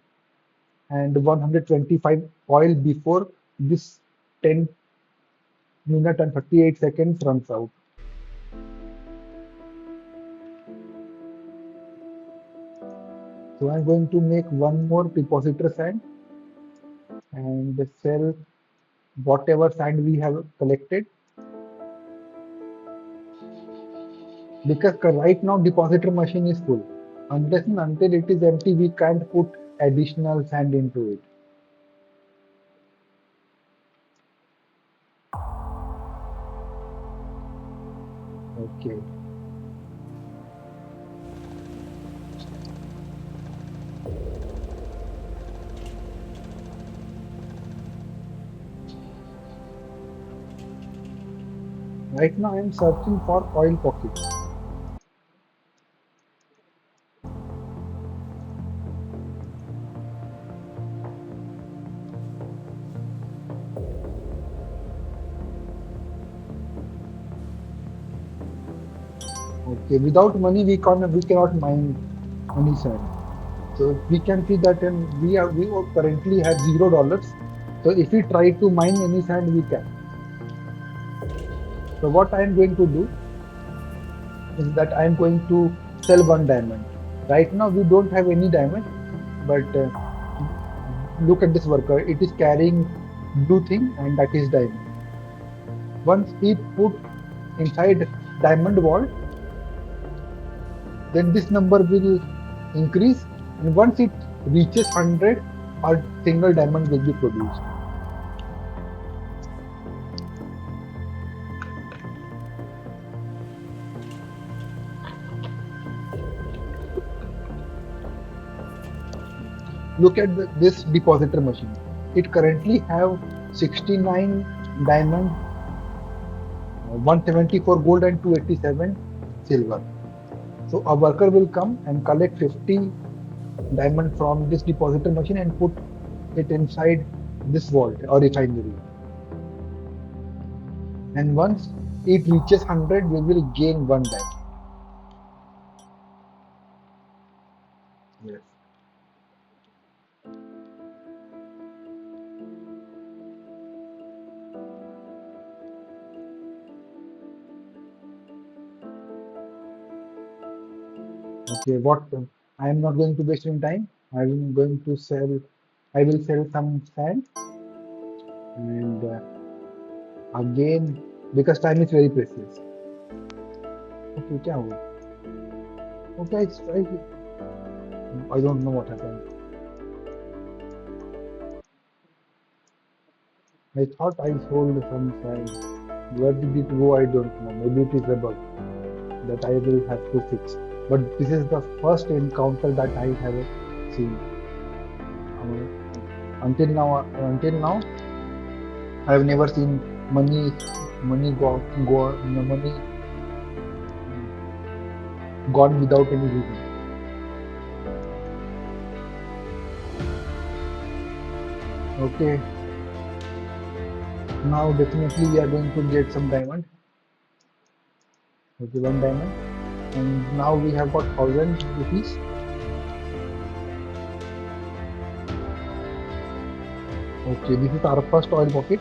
and 125 oil before this 10 minute and 38 seconds runs out. So I'm going to make one more depositor sand and sell whatever sand we have collected, because right now depositor machine is full. Unless and until it is empty, we can't put additional sand into it. Okay. Right now I'm searching for oil pockets. Okay, without money we cannot mine any sand. So we can see that we currently have $0. So if we try to mine any sand, we can. So what I am going to do is that I am going to sell one diamond. Right now we don't have any diamond, but look at this worker. It is carrying blue thing, and that is diamond. Once he put inside diamond vault, then this number will increase, and once it reaches 100, a single diamond will be produced. Look at this depositor machine. It currently have 69 diamond, 174 gold and 287 silver. So a worker will come and collect 50 diamond from this depositor machine and put it inside this vault or refinery. And once it reaches 100, we will gain one diamond. Yes. Okay, what I am not going to waste any time. I am going to sell. I will sell some sand and again because time is very precious. Okay, क्या हुआ? Okay, I don't know what happened. I thought I sold some sand. Where did it go? I don't know. Maybe it is a bug that I will have to fix. But this is the first encounter that I have seen. Uh, until now, I have never seen money gone without any reason. Okay, now definitely we are going to get some diamond. Okay, one diamond, and now we have got 1,000 rupees. Okay, this is our first oil pocket.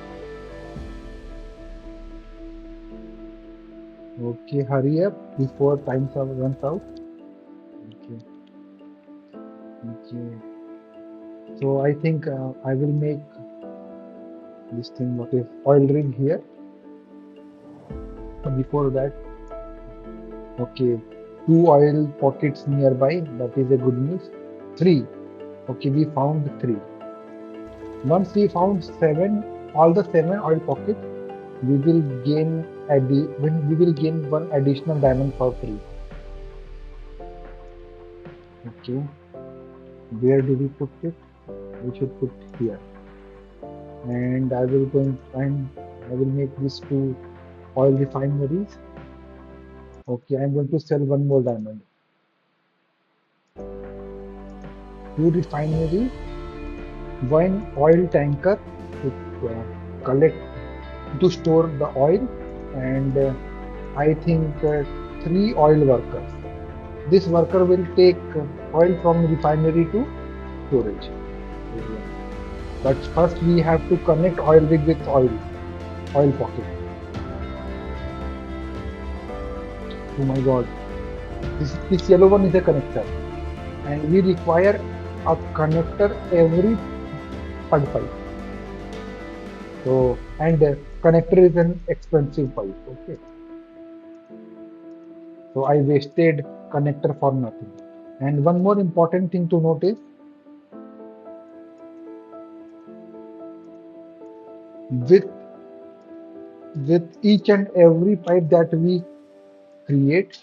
Okay, hurry up before runs out. Okay, okay. So I think I will make this thing. What is oil rig here? Before that, okay, two oil pockets nearby. That is a good news. Three. Okay, we found three. Once we found seven, all the seven oil pockets, we will gain when we will gain one additional diamond for free. Okay, where do we put it? We should put here. And I will make these two oil refineries. Okay, I'm going to sell one more diamond. Two refineries, one oil tanker to collect to store the oil, and I think three oil workers. This worker will take oil from refinery to storage area. But first we have to connect oil rig with oil pocket. Oh my God, this yellow one is a connector, and we require a connector every third pipe. So and connector is an expensive pipe. Okay, so I wasted connector for nothing. And one more important thing to note is with each and every pipe that we create,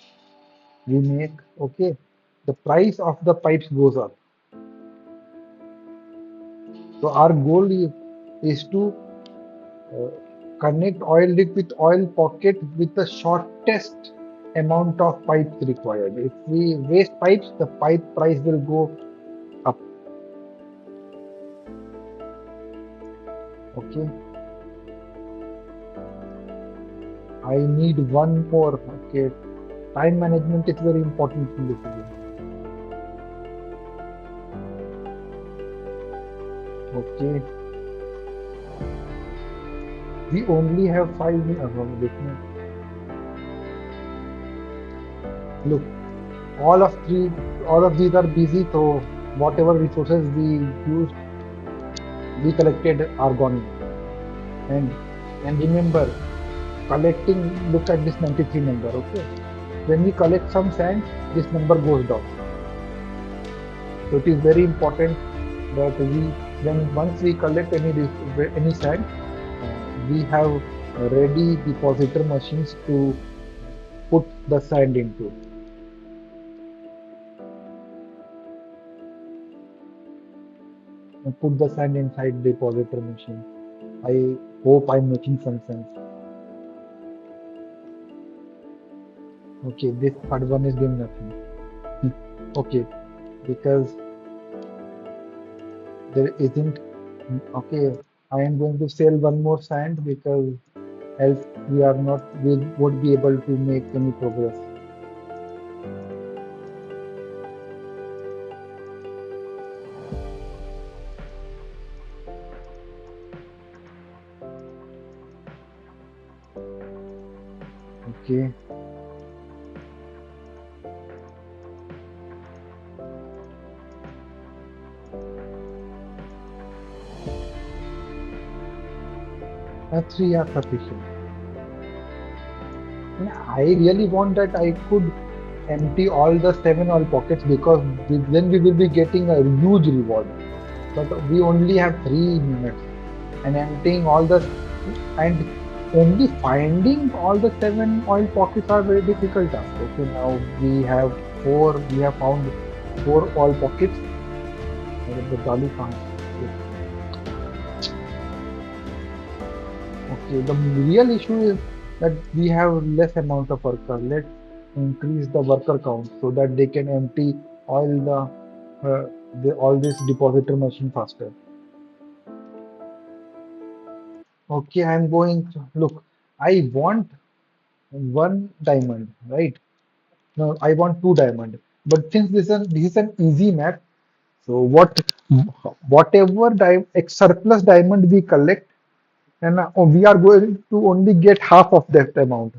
we make, okay, the price of the pipes goes up. So our goal is to uh, connect oil rig with oil pocket with the shortest amount of pipes required. If we waste pipes, the pipe price will go up. Okay, I need one more. Okay, time management is very important in this game. Okay, we only have 5 minutes. Look, all of these are busy, so whatever resources we used, we collected are gone now. And remember, collecting, look at this 93 number, okay? When we collect some sand, this number goes down. So it is very important that once we collect any sand, we have ready depositor machines to put the sand into. And put the sand inside depositor machine. I hope I'm making some sense. Okay, this third one is doing nothing. Okay, because there isn't. Okay, I am going to sell one more sand because else we won't be able to make any progress. Okay. Three are sufficient. And I really want that I could empty all the seven oil pockets because then we will be getting a huge reward. But we only have 3 minutes, and emptying all the and only finding all the seven oil pockets are very difficult task. Okay, now we have four. We have found four oil pockets. The Dalu can't. Okay, the real issue is that we have less amount of worker. Let's increase the worker count so that they can empty all all this depositor machine faster. Okay, I'm going to look. I want one diamond, right? No, I want two diamond. But since this is an easy map, so whatever surplus diamond we collect, and we are going to only get half of that amount.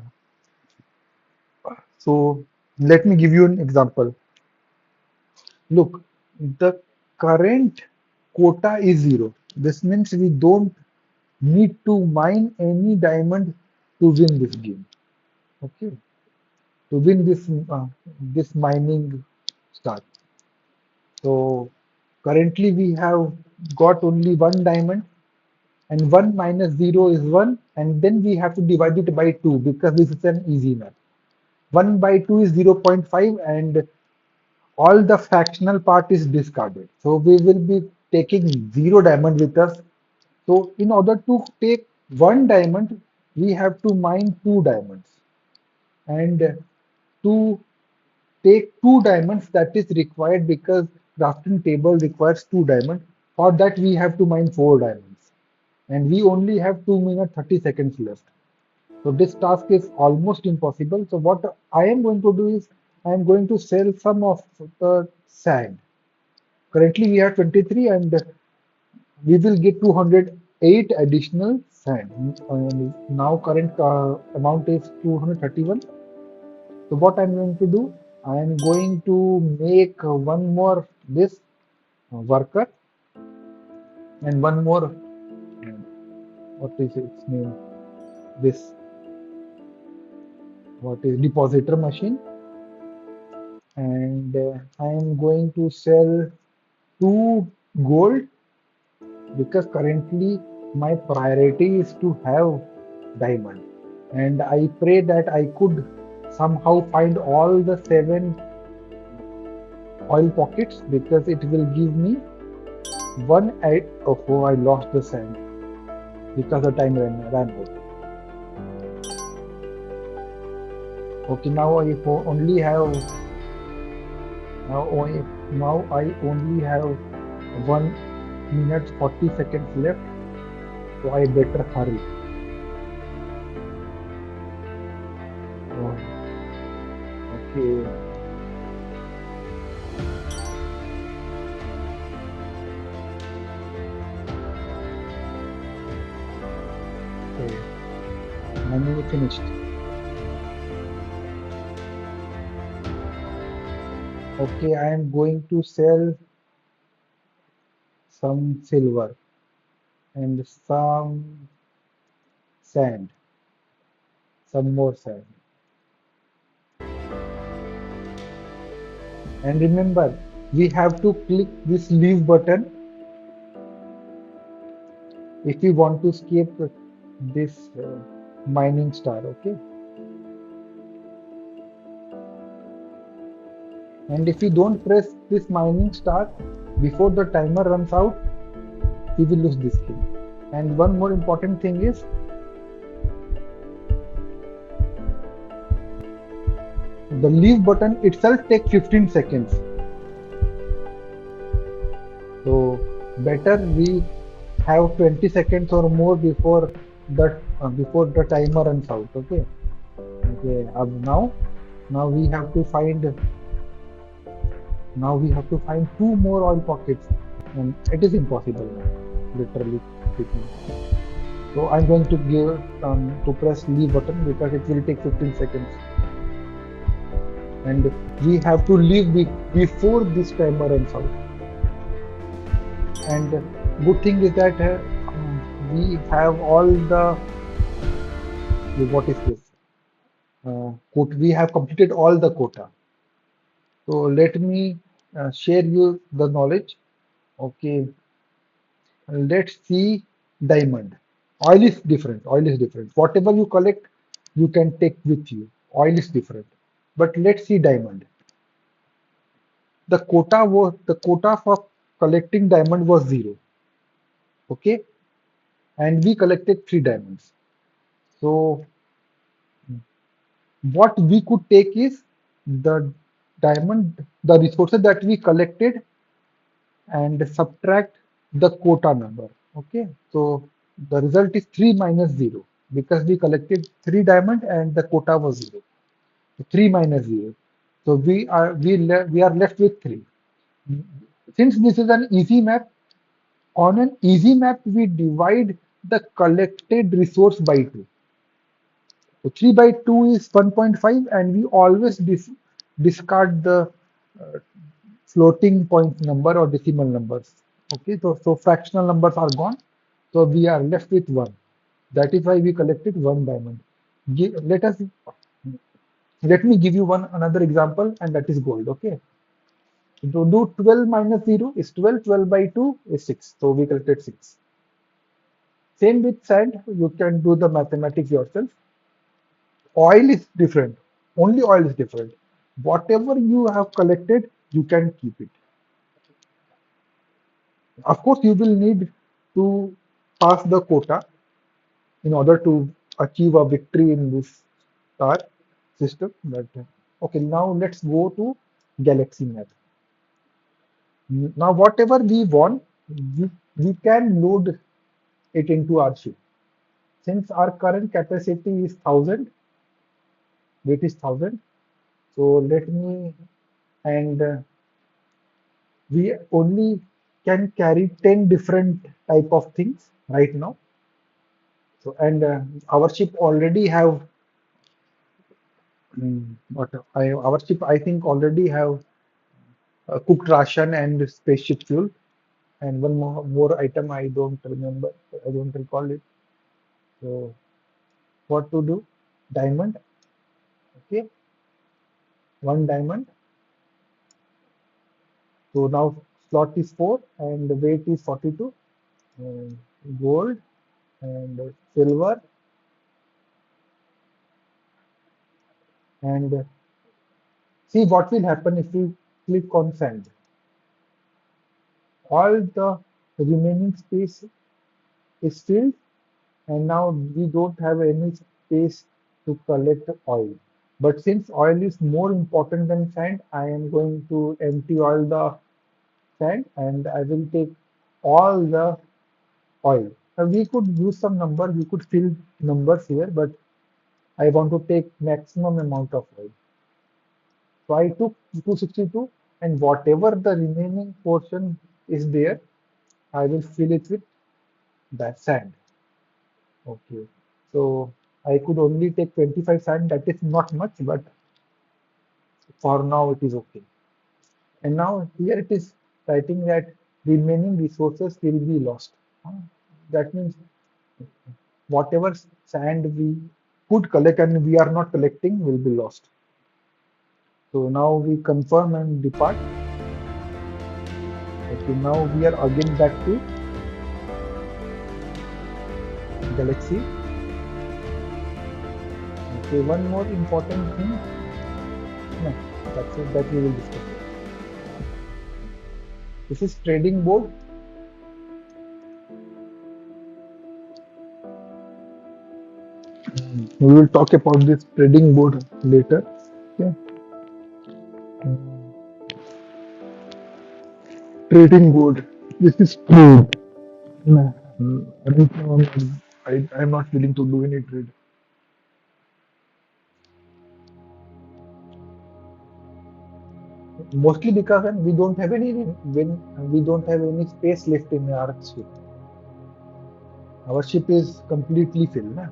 So let me give you an example. Look, the current quota is 0. This means we don't need to mine any diamond to win this game. Okay, to win this mining start. So currently we have got only one diamond, and 1 minus 0 is 1, and then we have to divide it by 2 because this is an easy math. 1 by 2 is 0.5, and all the fractional part is discarded. So we will be taking 0 diamond with us. So in order to take 1 diamond, we have to mine 2 diamonds. And to take 2 diamonds, that is required because crafting table requires 2 diamonds. For that we have to mine 4 diamonds. And we only have 2 minutes 30 seconds left. So this task is almost impossible. So what I am going to do is I am going to sell some of the sand. Currently we have 23, and we will get 208 additional sand. And now current amount is 231. So what I'm going to do, I am going to make one more this worker, and one more what is its name, this what is depositor machine, and I am going to sell 2 gold because currently my priority is to have diamond, and I pray that I could somehow find all the 7 oil pockets because it will give me one oh, I lost the sand because the time ran out. Okay, now I only have now I only have 1 minute 40 seconds left, so I better hurry. Oh, okay. Okay, menu finished. Okay, I am going to sell some silver and some sand, some more sand. And remember, we have to click this leave button if we want to escape this mining star. Okay, and if we don't press this mining star before the timer runs out, we will lose this skill. And one more important thing is the leave button itself takes 15 seconds. So better we have 20 seconds or more before the timer runs out. Okay. Okay. Now we have to find 2 more oil pockets, and it is impossible now, literally speaking. So I'm going to give to press leave button because it will take 15 seconds, and we have to leave before this timer runs out. And good thing is that we have all the what is this? We have completed all the quota. So let me share you the knowledge. Okay, let's see diamond. Oil is different. Oil is different. Whatever you collect, you can take with you. Oil is different. But let's see diamond. The quota for collecting diamond was 0. Okay, and we collected 3 diamonds. So what we could take is the resources that we collected and subtract the quota number. Okay, so the result is 3 minus 0 because we collected 3 diamond and the quota was 0. 3 minus 0. So we are left with 3. Since this is an easy map, on an easy map we divide the collected resource by 2. So 3 by 2 is 1.5, and we always discard the uh, floating point number or decimal numbers. Okay, so fractional numbers are gone. So we are left with 1. That is why we collected 1 diamond. Let us let me give you one another example, and that is gold. Okay, to do 12 minus 0 is 12. 12 by 2 is 6. So we collected 6. Same with sand. You can do the mathematics yourself. Oil is different. Only oil is different. Whatever you have collected, you can keep it. Of course, you will need to pass the quota in order to achieve a victory in this star system. But okay, now let's go to galaxy map. Now, whatever we want, we can load it into our ship. Since our current capacity is 1000, weight is 1000. So let me and we only can carry 10 different type of things right now. So and our ship already have our ship I think already have cooked ration and spaceship fuel, and one more item I don't remember, I don't recall it. So what to do? Diamond. Okay, 1 diamond. So now slot is 4 and the weight is 42. And gold and silver and see what will happen if we click on sand. All the remaining space is filled, and now we don't have any space to collect oil. But since oil is more important than sand, I am going to empty all the sand and I will take all the oil. Now we could use some number, we could fill numbers here, but I want to take maximum amount of oil. So I took 262, and whatever the remaining portion is there, I will fill it with that sand. Okay. So I could only take 25 sand. That is not much, but for now it is okay. And now here it is writing that remaining resources will be lost. That means whatever sand we could collect and we are not collecting will be lost. So now we confirm and depart. Okay, now we are again back to galaxy. Okay, one more important thing. No, that's it. That we will discuss. This is trading board. We will talk about this trading board later. Okay. Trading board. This is trade. No, right now I'm not willing to do any trade. Mostly because we don't have any space left in our ship. Our ship is completely filled. Na?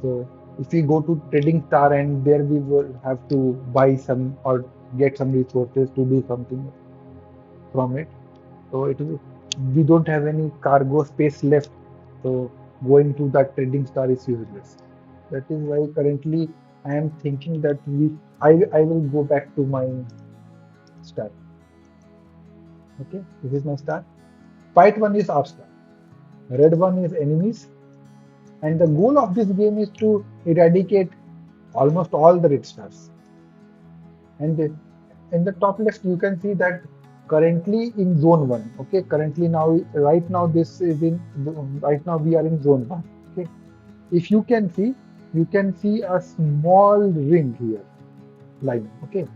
So if we go to trading star and there we will have to buy some or get some resources to do something from it. So we don't have any cargo space left. So going to that trading star is useless. That is why currently I am thinking that I will go back to my star. Okay, this is my star. White one is our star. Red one is enemies. And the goal of this game is to eradicate almost all the red stars. And in the top left, you can see that currently in zone 1. Okay, currently now, right now, this is in, right now we are in zone 1. Okay, if you can see a small ring here, line. Okay,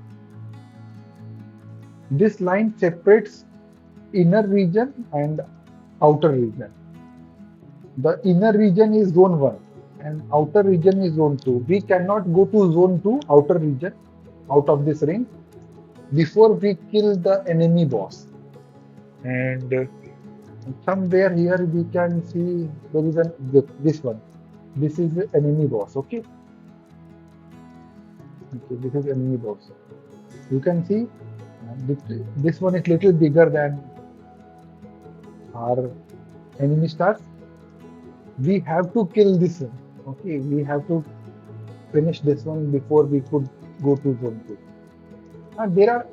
this line separates inner region and outer region. The inner region is zone 1 and outer region is zone 2. We cannot go to zone 2, outer region, out of this ring before we kill the enemy boss. And somewhere here we can see there is this one. This is the enemy boss. Okay. Okay, this is enemy boss. You can see this one is little bigger than our enemy stars. We have to kill this one. Okay, we have to finish this one before we could go to zone 2. And there are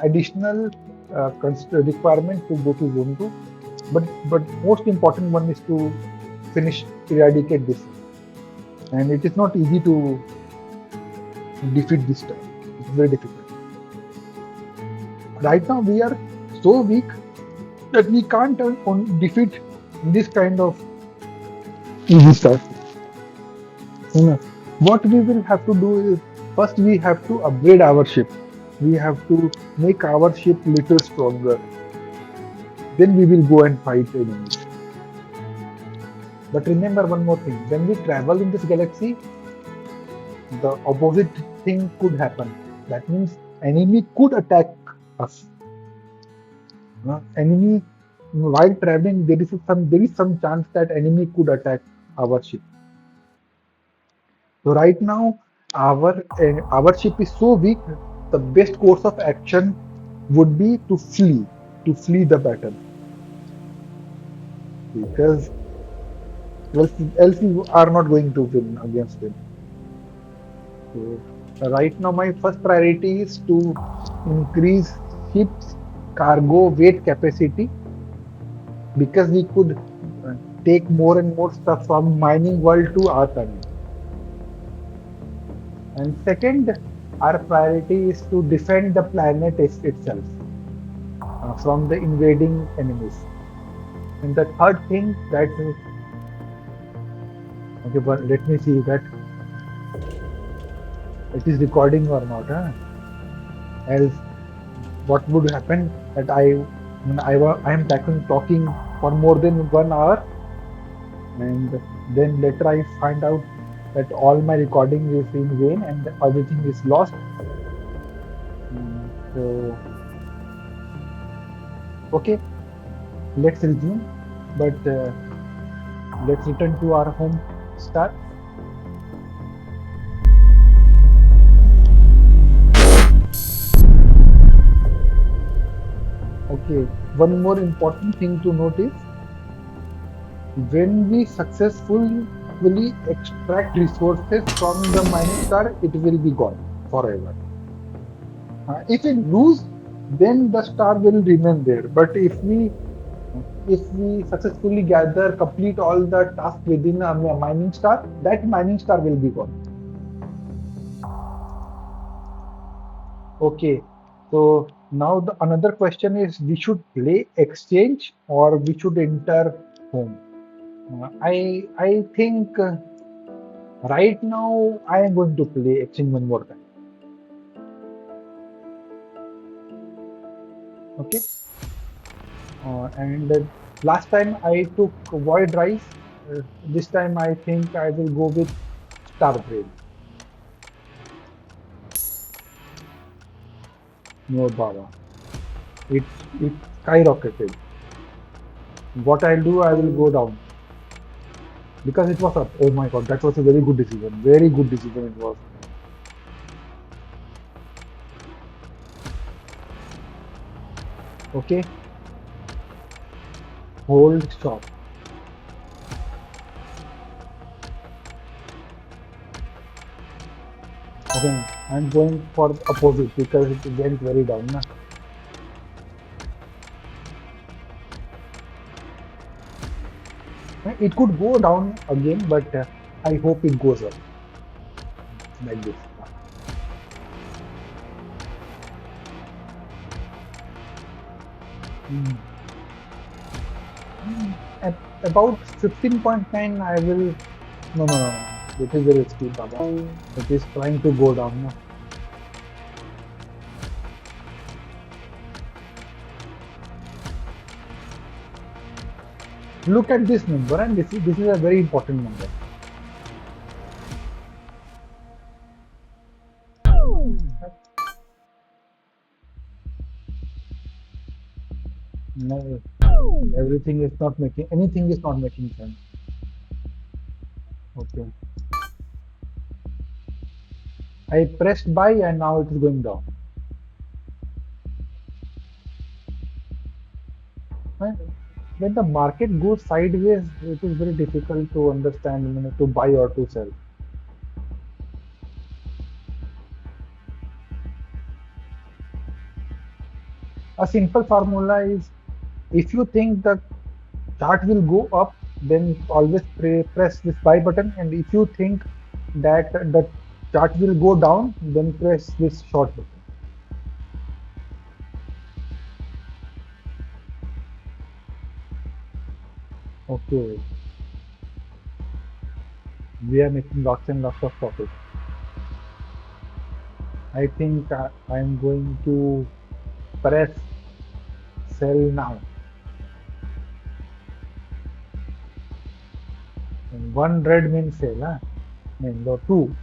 additional requirement to go to zone 2, but most important one is to eradicate this, and it is not easy to defeat this time. It's very difficult. Right now we are so weak that we can't defeat this kind of easy stuff. You know, what we will have to do is first we have to upgrade our ship. We have to make our ship little stronger. Then we will go and fight enemies. But remember one more thing: when we travel in this galaxy, the opposite thing could happen. That means enemy could attack us. Enemy, while traveling, there is some chance that enemy could attack our ship. So right now, our ship is so weak. The best course of action would be to flee the battle, because else you are not going to win against them. So right now, my first priority is to increase ship's cargo weight capacity, because we could take more and more stuff from mining world to our planet. And second, our priority is to defend the planet itself from the invading enemies. And the third thing that, okay, but let me see that it is recording or not. Else, what would happen that I am talking for more than 1 hour, and then later I find out that all my recording is in vain and everything is lost. So, okay, let's resume, but let's return to our home star. Okay, one more important thing to note is when we successfully extract resources from the mining star, it will be gone forever. If we lose, then the star will remain there. But if we successfully complete all the tasks within a mining star, that mining star will be gone. Okay, so now another question is, we should play exchange or we should enter home. I think right now I am going to play exchange one more time. Okay, and last time I took void rise. This time I think I will go with star brain. No, Baba, it skyrocketed. What I'll do, I will go down. because it was up. Oh my God, that was a very good decision. Very good decision it was. Okay, hold stop. Okay, I'm going for the opposite because it went very down. Na? It could go down again, but I hope it goes up like this. Mm. Mm. About 15.9, I will. No, no, no, no. It is very risky, Baba. It is trying to go down. Na? Look at this number, and this is a very important number. No, everything is not making anything is not making sense. Okay, I pressed buy and now it is going down. Right? When the market goes sideways, it is very difficult to understand, to buy or to sell. A simple formula is if you think the chart will go up, then always press this buy button, and if you think that the chart will go down, then press this short button. Okay, we are making lots and lots of profit. I think I'm going to press sell now. And one red means sell, huh? And no, two.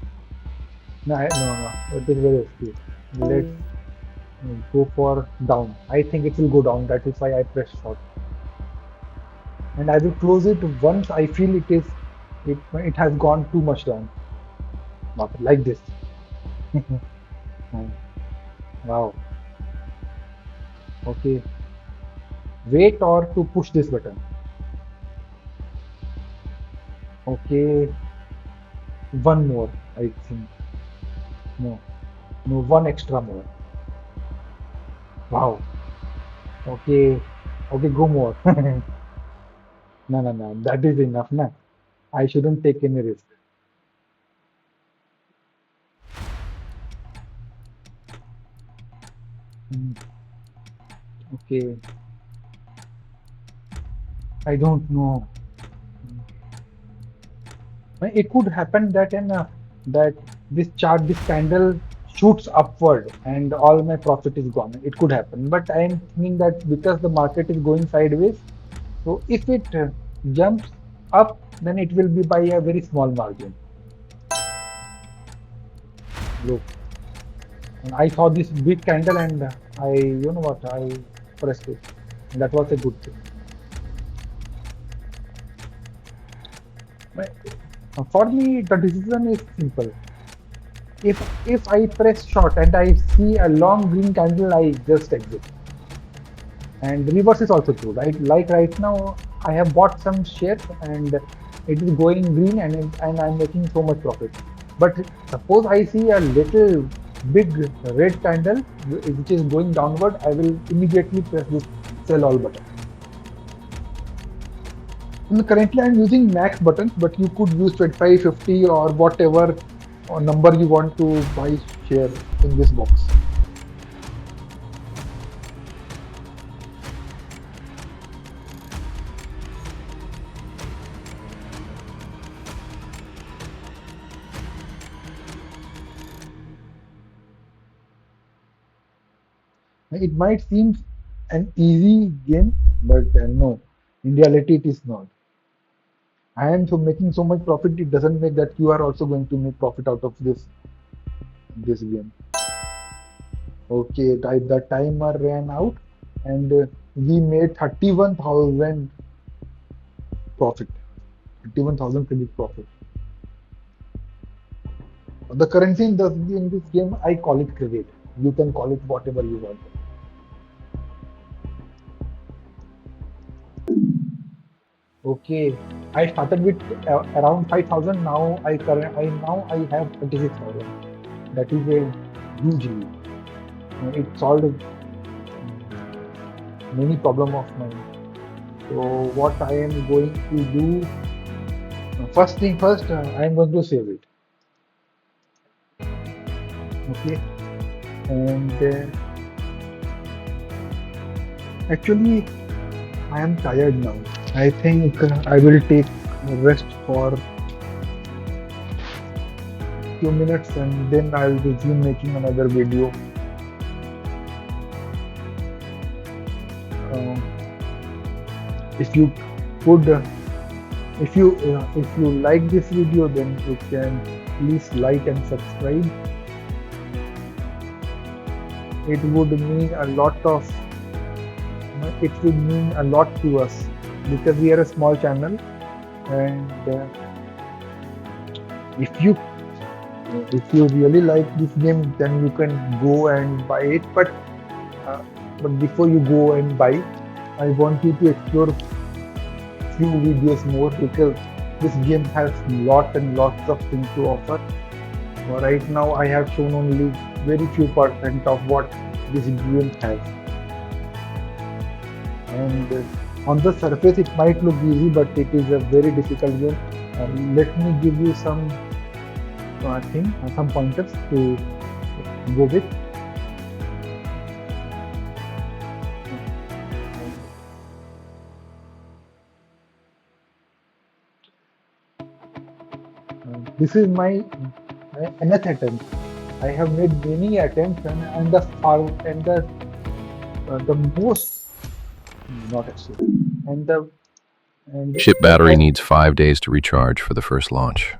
No, no, no. It is very risky. Let's go for down. I think it will go down. That is why I press short. And I will close it once I feel it has gone too much down. Like this. Wow. Okay. Wait or to push this button. Okay. One more, I think. No. No, one extra more. Wow. Okay. Okay, go more. No, no, no. That is enough, na. I shouldn't take any risk. Hmm, okay. I don't know. It could happen that that this chart, this candle shoots upward and all my profit is gone. It could happen, but I am thinking that because the market is going sideways, so if it jumps up, then it will be by a very small margin. Look, and I saw this big candle and you know what, I pressed it. And that was a good thing. But, for me, the decision is simple. If I press short and I see a long green candle, I just exit. And reverse is also true, right? Like right now, I have bought some shares and it is going green and I'm making so much profit. But suppose I see a little big red candle which is going downward, I will immediately press this sell all button. And currently, I'm using max buttons, but you could use 25, 50, or whatever number you want to buy share in this box. It might seem an easy game, but no, in reality, it is not. I am so making so much profit. It doesn't make that you are also going to make profit out of this game. Okay, the timer ran out, and we made 31,000 profit. 51,000 credit profit. The currency in this game, I call it credit. You can call it whatever you want. Okay, I started with around 5,000. Now I have 36,000. That is a huge leap. It solved many problem of mine. So what I am going to do, first thing first, I am going to save it. Okay, and actually I am tired now. I think I will take rest for few minutes and then I will resume making another video. Uh, if you could, if you like this video, then you can please like and subscribe. It would mean a lot of, it would mean a lot to us because we are a small channel, and if you if you really like this game, then you can go and buy it. Uh, but before you go and buy, I want you to explore few videos more because this game has lot and lots of things to offer. Right now, I have shown only very few percent of what this game has, and on the surface it might look easy, but it is a very difficult game. Let me give you some some pointers to go with. This is my nth attempt. I have made many attempts, and the most not actually, and the and Ship battery needs 5 days to recharge for the first launch.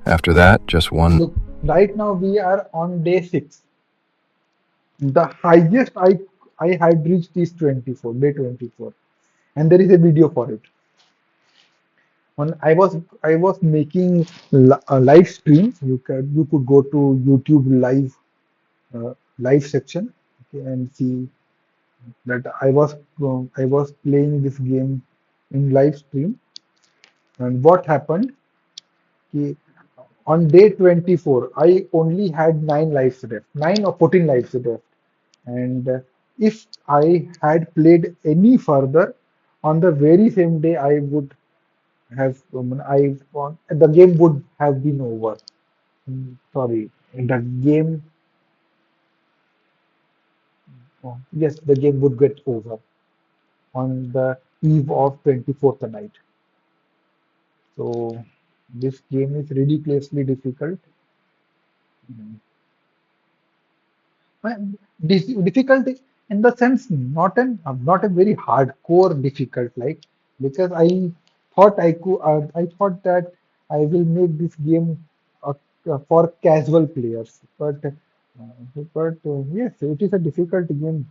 After that, just one. look, right now we are on day 6. The highest I had reached is 24, day 24, and there is a video for it. When I was making a live stream, you could go to YouTube live section, okay, and see that I was playing this game in live stream. And what happened? Okay, on day 24, I only had 9 lives left, 9 or 14 lives left. And if I had played any further, on the very same day, I would have, the game would have been over. Sorry, the game, yes, the game would get over on the eve of 24th night. So this game is ridiculously difficult. Well, difficult in the sense not a very hardcore difficult, like, because I thought that I will make this game uh, for casual players, but yes, it is a difficult game.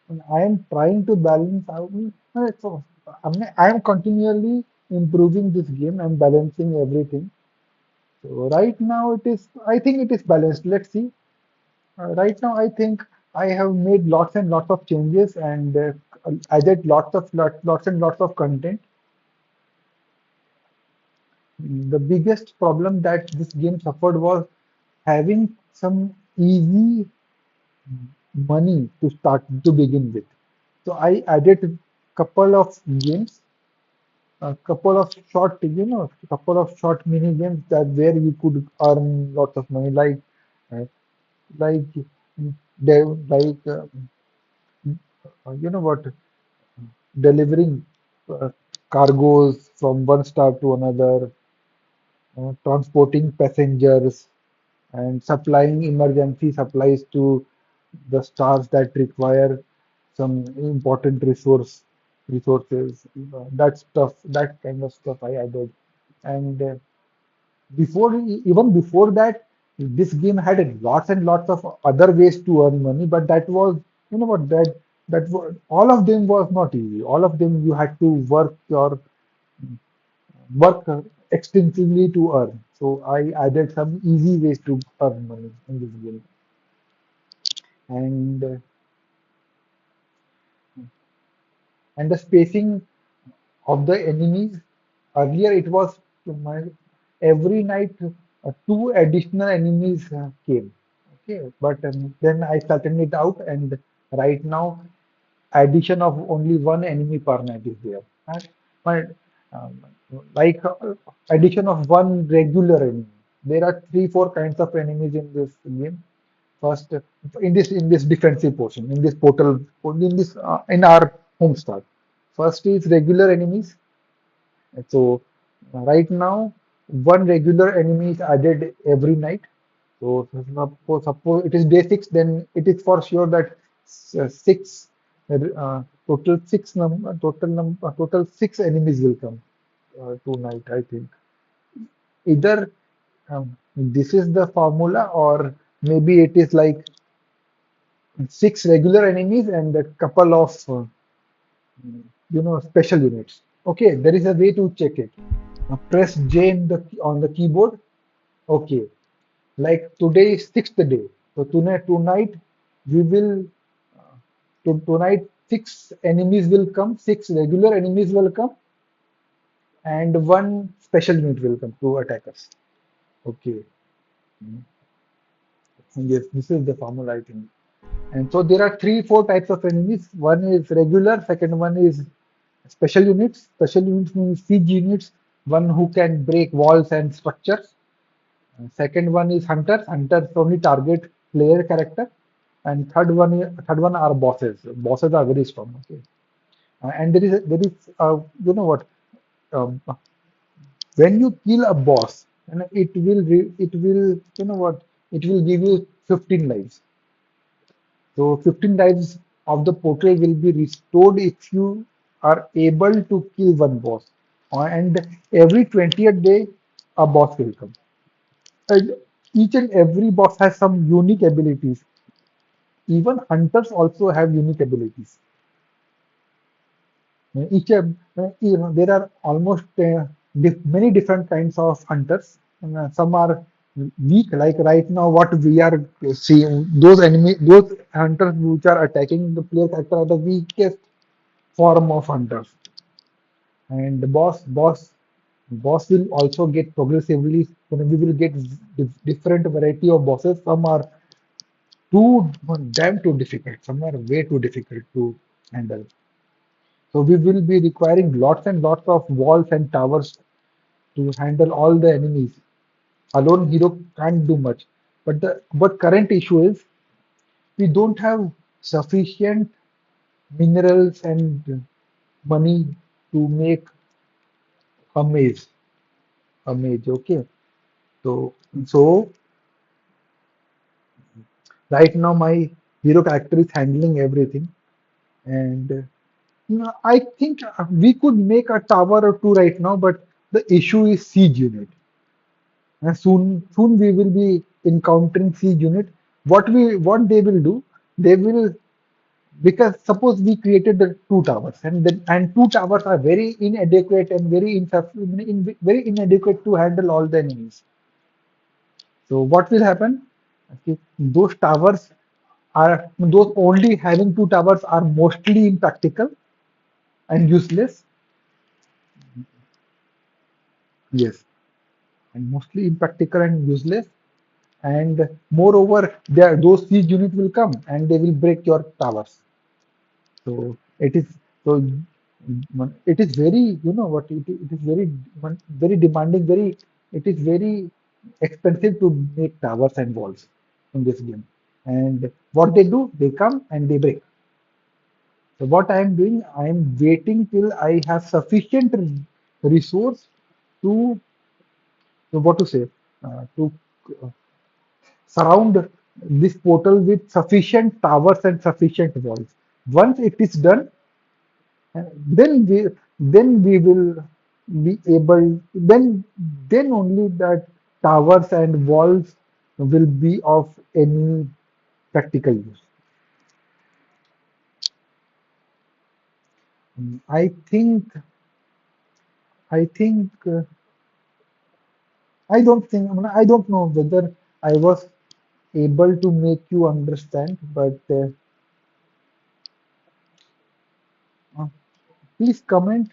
And I am trying to balance out. So, I am continually improving this game and balancing everything. So right now it is. I think it is balanced. Let's see. Right now, I think I have made lots and lots of changes and added lots and lots of content. The biggest problem that this game suffered was having some easy money to start to begin with. So I added a couple of games, a couple of couple of short mini games that where you could earn lots of money, uh, like like you know what delivering uh, cargoes from one star to another, transporting passengers, and supplying emergency supplies to the stars that require some important resources. That kind of stuff I added, and even before that, this game had lots and lots of other ways to earn money, but that was, you know what, all of them was not easy. All of them you had to work extensively to earn. So I added some easy ways to earn money in this game. And the spacing of the enemies, earlier it was every night two additional enemies came. Okay, but then I flattened it out, and right now addition of only one enemy per night is there. And but um, like addition of one regular enemy. There are three, four kinds of enemies in this game. First, in this defensive portion, in this portal, in our home start. First is regular enemies. So right now, one regular enemy is added every night. So suppose it is day six, then it is for sure that six total six enemies will come tonight. I think either this is the formula, or maybe it is like six regular enemies and a couple of special units. Okay, there is a way to check it. Press J on the keyboard. Okay, like today is sixth day. So tonight we will tonight six enemies will come, six regular enemies will come, and one special unit will come to attack us. Okay, yes, this is the formula I think. And so there are three, four types of enemies. One is regular, second one is special units. Special units means siege units, one who can break walls and structures. Second one is hunters. Hunters only target player character. And third one are bosses. Bosses are very strong. Okay. And you know what? Um, when you kill a boss, and it will you know what? It will give you 15 lives. So 15 lives of the portal will be restored if you are able to kill one boss. And every 20th day, a boss will come. And each and every boss has some unique abilities. Even hunters also have unique abilities. There are almost many different kinds of hunters. And, some are weak, like right now what we are seeing. Those hunters which are attacking the player character are the weakest form of hunters. And the boss will also get progressively. We will get different variety of bosses. Some are too damn too difficult. Some are way too difficult to handle. So we will be requiring lots and lots of walls and towers to handle all the enemies. Alone hero can't do much. But current issue is we don't have sufficient minerals and money to make a maze. A maze, okay. So so right now my hero character is handling everything, and I think we could make a tower or two right now, but the issue is siege unit. And soon we will be encountering siege unit. What they will do, they will, because suppose we created the two towers, and two towers are very inadequate and very inadequate to handle all the enemies. So what will happen? Okay, those only having two towers are mostly impractical and useless. Yes, and mostly impractical and useless. And moreover, those siege units will come and they will break your towers. So it is very, it is very demanding, it is very expensive to make towers and walls in this game. And what they do, they come and they break. So what I am doing, I am waiting till I have sufficient resource to, what to say, to uh, surround this portal with sufficient towers and sufficient walls. Once it is done, then we will be able, then only that towers and walls will be of any practical use. I think I don't know whether I was able to make you understand, but uh, please comment.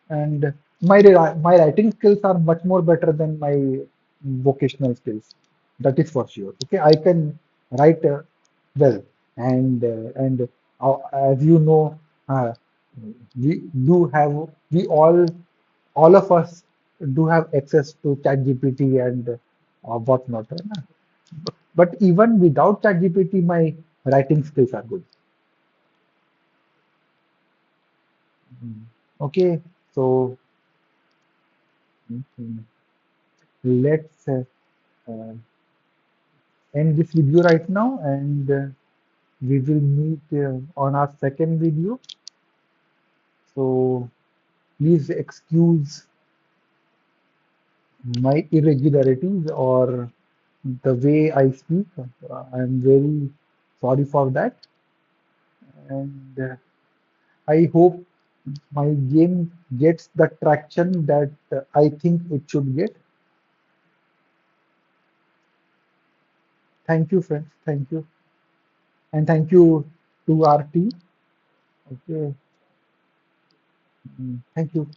And my writing skills are much more better than my vocational skills. That is for sure. Okay, I can write well, and as you know, uh, we do have we all of us do have access to ChatGPT and whatnot. But even without ChatGPT, my writing skills are good. Okay, so mm, let's uh, end this video right now, and we will meet on our second video. So please excuse my irregularities or the way I speak. I'm very sorry for that, and I hope my game gets the traction that I think it should get. Thank you, friends. Thank you, and thank you to our team. Okay. Thank you.